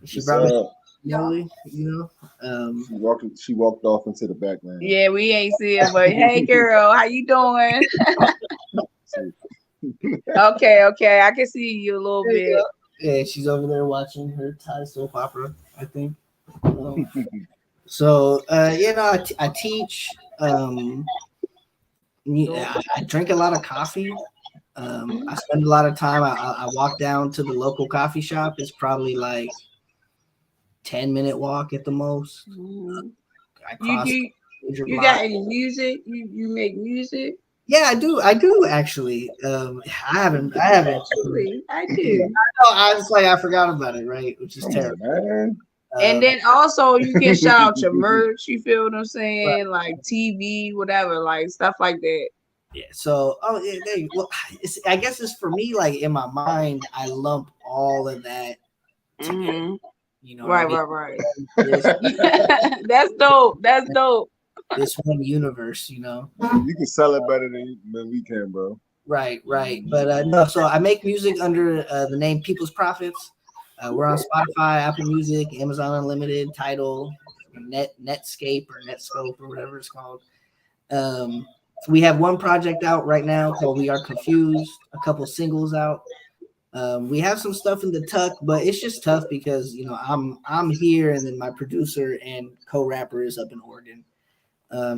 She brought me Molly, She walked off into the background. Yeah, we ain't see her, but hey girl, how you doing? Okay, I can see you a little bit. Yeah, she's over there watching her Thai soap opera, I think. So I teach. I drink a lot of coffee. I spend a lot of time. I walk down to the local coffee shop. It's probably like 10-minute walk at the most. You got any music? You make music? Yeah, I do. I do actually. I haven't. Actually, I do. I was like, I forgot about it, right? Which is Come terrible. on, man. And then also you can shout out your merch. You feel what I'm Right. saying? Like TV, whatever, like stuff like that. Yeah. So, yeah, well, I guess it's for me. Like in my mind, I lump all of that together. You know what I Right, mean? right, This, right. That's dope. That's dope. this one universe, you know. You can sell it better than we can, bro. Right, right. But no, so I make music under the name People's Profits. We're on Spotify, Apple Music, Amazon Unlimited, Tidal, Netscape or Netscope or whatever it's called. We have one project out right now called We Are Confused, a couple singles out. We have some stuff in the tuck, but it's just tough because you know I'm here and then my producer and co-rapper is up in Oregon.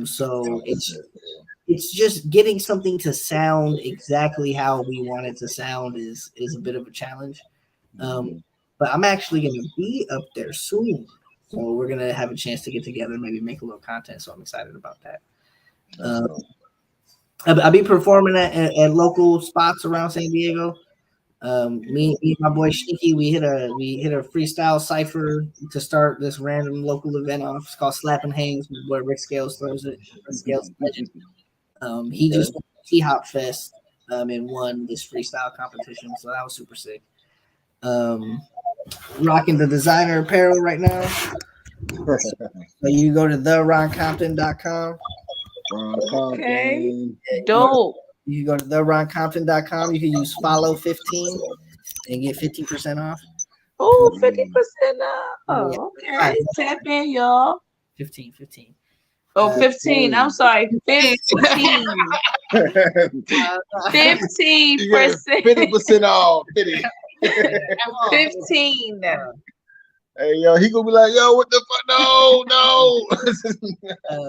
So it's just getting something to sound exactly how we want it to sound is a bit of a challenge. But I'm actually going to be up there soon, so we're going to have a chance to get together, maybe make a little content. So I'm excited about that. I'll be performing at local spots around San Diego. Me and my boy Shinky, we hit a freestyle cipher to start this random local event off. It's called Slap and Hangs, where Rick Scales throws it. Rick Scales legend. He just went to T-Hop Fest and won this freestyle competition, so that was super sick. Rocking the designer apparel right now. So you go to theroncompton.com. Okay. Dope. You go to theroncompton.com. You can use follow 15 and get 15% off. Oh, 50% off. Yeah. Okay. Tap in, y'all. 15. Oh, 15. I'm sorry. 15. 15%. 50% off. 50. 15. Hey, yo, he gonna be like, yo, what the fuck? No.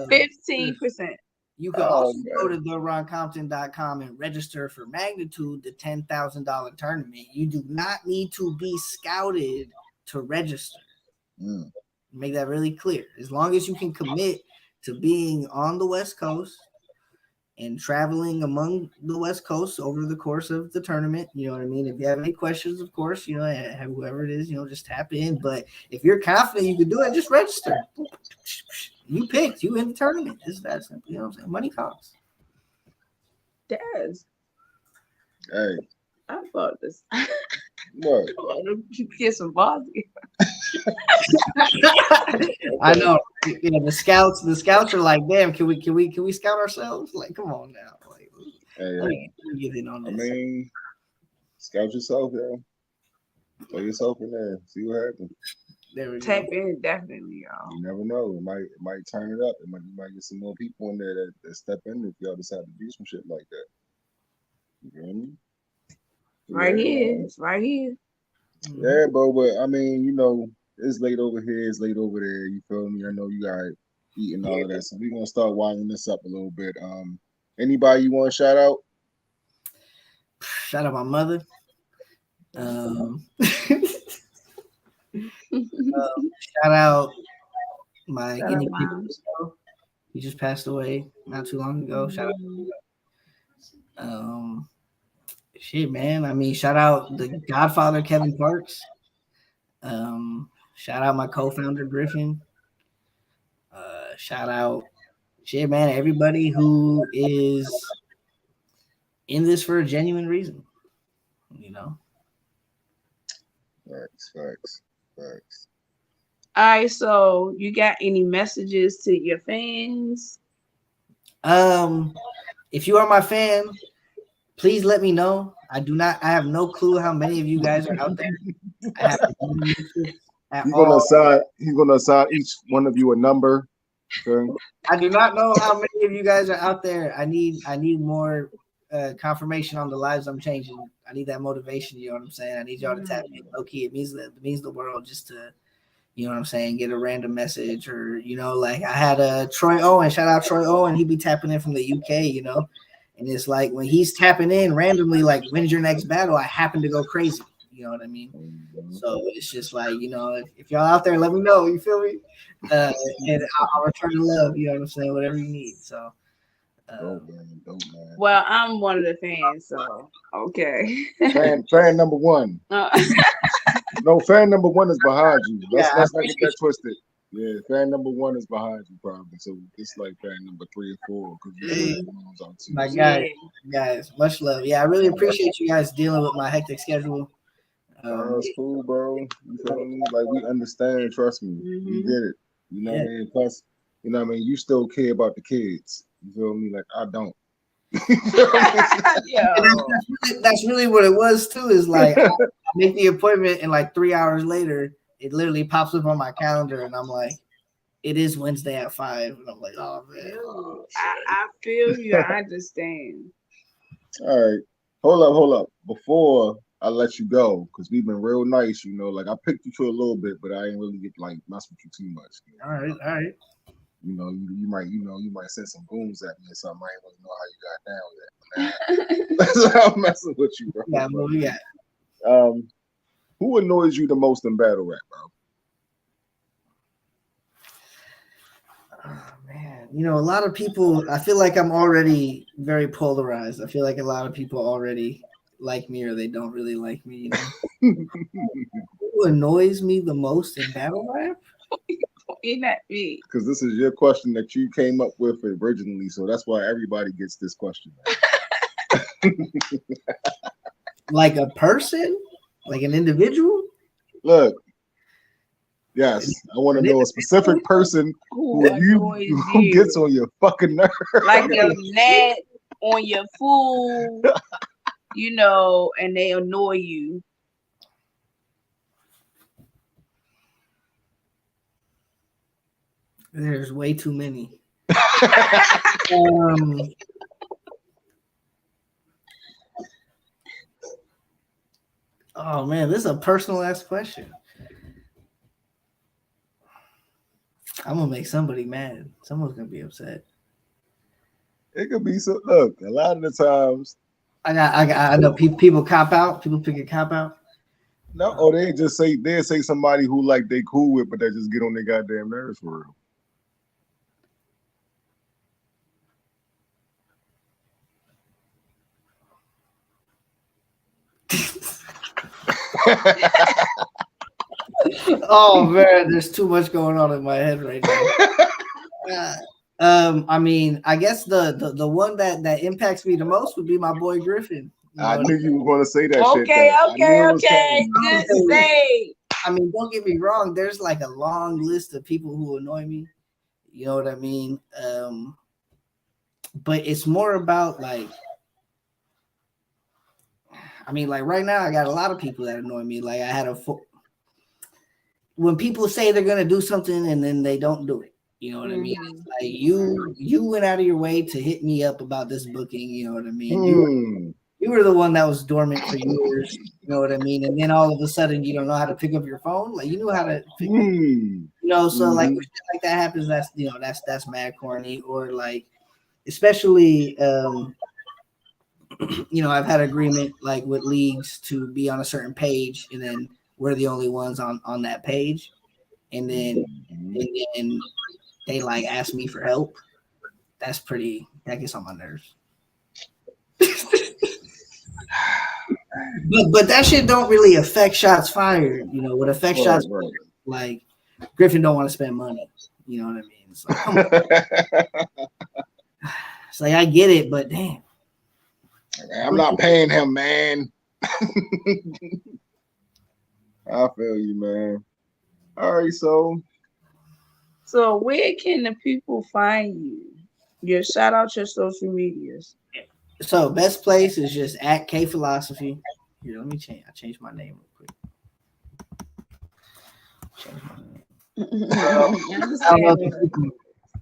15%. You can also go to theroncompton.com and register for Magnitude, the $10,000 tournament. You do not need to be scouted to register. Make that really clear. As long as you can commit to being on the West Coast and traveling among the West Coast over the course of the tournament, you know what I mean? If you have any questions, of course, you know, whoever it is, you know, just tap in. But if you're confident you can do it, just register. You picked, you in the tournament. It's that simple, you know what I'm saying? Money talks. Daz. Hey. I thought this. What? You get some bars. I know. You know, the scouts are like, damn, can we scout ourselves? Like, come on now. Like, let me get in on this. I mean, scout yourself, yo. Throw yourself in there. See what happens. There we go. Tap in, definitely, y'all. You never know. It might turn it up. You might get some more people in there that step in if y'all decide to do some shit like that. You feel me? Right here. It's right here. Yeah, bro, but I mean, you know, it's late over here, it's late over there. You feel me? I know you got eating all of that, so we're gonna start winding this up a little bit. Anybody you want to shout out? Shout out my mother. Shout out my guinea pig. He just passed away not too long ago. Shout out. Shit, man. I mean, shout out the Godfather Kevin Parks. Shout out my co-founder Griffin. Shout out, shit, man. Everybody who is in this for a genuine reason. You know. Facts. All right, so you got any messages to your fans? If you are my fan, please let me know. I have no clue how many of you guys are out there. He's gonna assign each one of you a number. Okay? I do not know how many of you guys are out there. I need more confirmation on the lives I'm changing. I need that motivation. You know what I'm saying? I need y'all to tap in. Low key, it means the world just to, you know what I'm saying, get a random message, or you know, like I had a Troy Owen. Shout out Troy Owen. He be tapping in from the UK. You know. And it's like when he's tapping in randomly, like, when's your next battle? I happen to go crazy. You know what I mean? So it's just like, you know, if y'all out there, let me know. You feel me? And I'll return the love. You know what I'm saying? Whatever you need. So Dope, man. Dope, man. Well, I'm one of the fans, so okay. Fan number one. No, fan number one is behind you. Let's not get that twisted. Yeah, fan number one is behind you, probably. So it's like fan number 3 or 4 because My guys, much love. Yeah, I really appreciate you guys dealing with my hectic schedule. It's cool, bro. You feel me? Like we understand. Trust me, we get it. You know what I mean? Plus, you know what I mean. You still care about the kids. You feel me? Like I don't. That's really what it was too. Is like I make the appointment and like 3 hours later, it literally pops up on my calendar, and I'm like, it is Wednesday at 5, and I'm like, oh man. I feel you. I understand. All right, hold up. Before I let you go, because we've been real nice, you know. Like I picked you for a little bit, but I ain't really get like mess with you too much. You know? All right. You know, you might send some goons at me or something. I ain't really know how you got down yet. That's how I'm messing with you, bro. Yeah, well, yeah. Who annoys you the most in battle rap, bro? Oh, man, you know, a lot of people. I feel like I'm already very polarized. I feel like a lot of people already like me or they don't really like me. You know, who annoys me the most in battle rap? Ain't that me? Because this is your question that you came up with originally, so that's why everybody gets this question. Like a person, like an individual. Look, yes, I want to know a specific person who gets on your fucking nerve. Like they're mad on your food, you know, and they annoy you. There's way too many. Oh man, this is a personal ass question. I'm gonna make somebody mad. Someone's gonna be upset. It could be so. Look, a lot of the times, I know people cop out. People pick a cop out. No, or they say somebody who like they cool with, but they just get on their goddamn nerves for real. Oh man, there's too much going on in my head right now. I mean, I guess the one that impacts me the most would be my boy Griffin. I knew you were going to say that shit. Okay. Good say. I mean, don't get me wrong. There's like a long list of people who annoy me. You know what I mean? But it's more about like, I mean, like right now, I got a lot of people that annoy me. Like I had when people say they're gonna do something and then they don't do it. You know what I mean? It's like you went out of your way to hit me up about this booking. You know what I mean? You were the one that was dormant for years. You know what I mean? And then all of a sudden, you don't know how to pick up your phone. Like you knew how to pick you know, so like when shit like that happens, that's mad corny. Or like, especially you know, I've had agreement like with leagues to be on a certain page, and then we're the only ones on that page, and then they like ask me for help. That gets on my nerves. But that shit don't really affect shots fired. You know what affects shots fired? Like Griffin don't want to spend money. You know what I mean? It's like, come on. It's like I get it, but damn. I'm not paying him, man. I feel you, man. All right, so where can the people find you? Shout out your social medias. So best place is just at K Philosophy. Here, let me change. I changed my name real quick.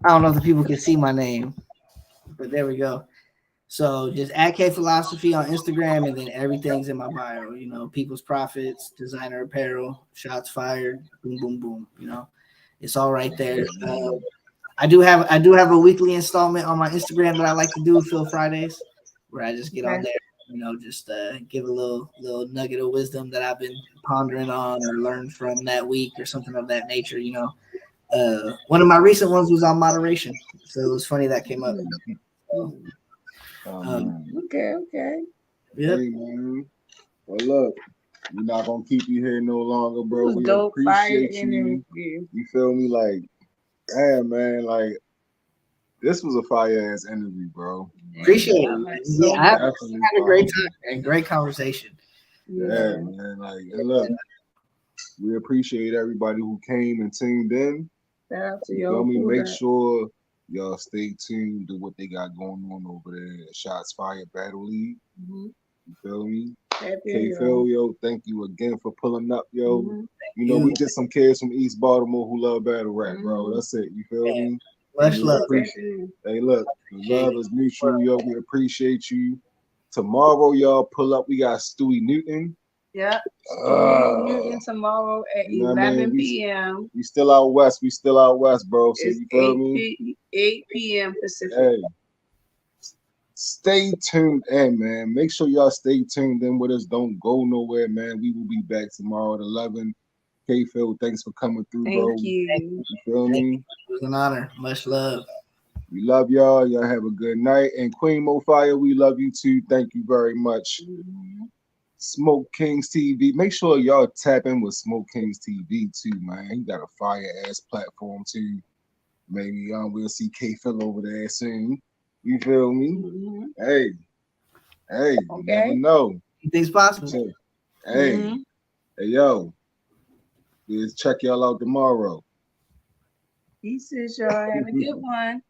I don't know if the people can see my name, but there we go. So just at K Philosophy on Instagram, and then everything's in my bio. You know, People's Profits, designer apparel, shots fired, boom, boom, boom. You know, it's all right there. I do have a weekly installment on my Instagram that I like to do, Phil Fridays, where I just get on there, you know, just give a little nugget of wisdom that I've been pondering on or learned from that week or something of that nature. You know, one of my recent ones was on moderation, so it was funny that came up. Man. Okay. Yep. Hey man. Well look, we're not gonna keep you here no longer, It bro. was We dope fire appreciate you. interview. You feel me? Like, damn man, like this was a fire ass interview, bro. Appreciate Yeah, it. like, Yeah, so I had Definitely a great fire. time and great conversation. Yeah, man. Like, and look, we appreciate everybody who came and tuned in. Shout out to You your feel me? food Make up. sure y'all stay tuned to what they got going on over there at Shots Fire Battle League. Mhm. You feel me? Happy K yo. Phil, yo, thank you again for pulling up, yo. Mhm. You know, we just some kids from East Baltimore who love battle rap, bro. Mhm. That's it. You feel me? Much We love. appreciate. Hey, look, the love is mutual, yo. We appreciate you. Tomorrow, y'all pull up. We got Stewie Newton. Yeah. Newton tomorrow at You know what I 11 mean? p.m. We still out west. We still out west, bro. So It's you feel me? 8 p.m. Pacific. Hey, stay tuned in, man. Make sure y'all stay tuned in with us. Don't go nowhere, man. We will be back tomorrow at 11. K Phil, thanks for coming through, bro. Thank you. You feel me? It was an honor. Much love. We love y'all. Y'all have a good night. And Queen Mo Fire, we love you too. Thank you very much. Mhm. Smoke Kings TV. Make sure y'all tap in with Smoke Kings TV too, man. He got a fire ass platform too. Maybe we'll see K Phil over there soon. You feel me? Mhm. Hey, you Okay. never know. Anything's possible. So, hey, Mhm. hey, yo, we'll check y'all out tomorrow. Pieces, y'all. Have a good one.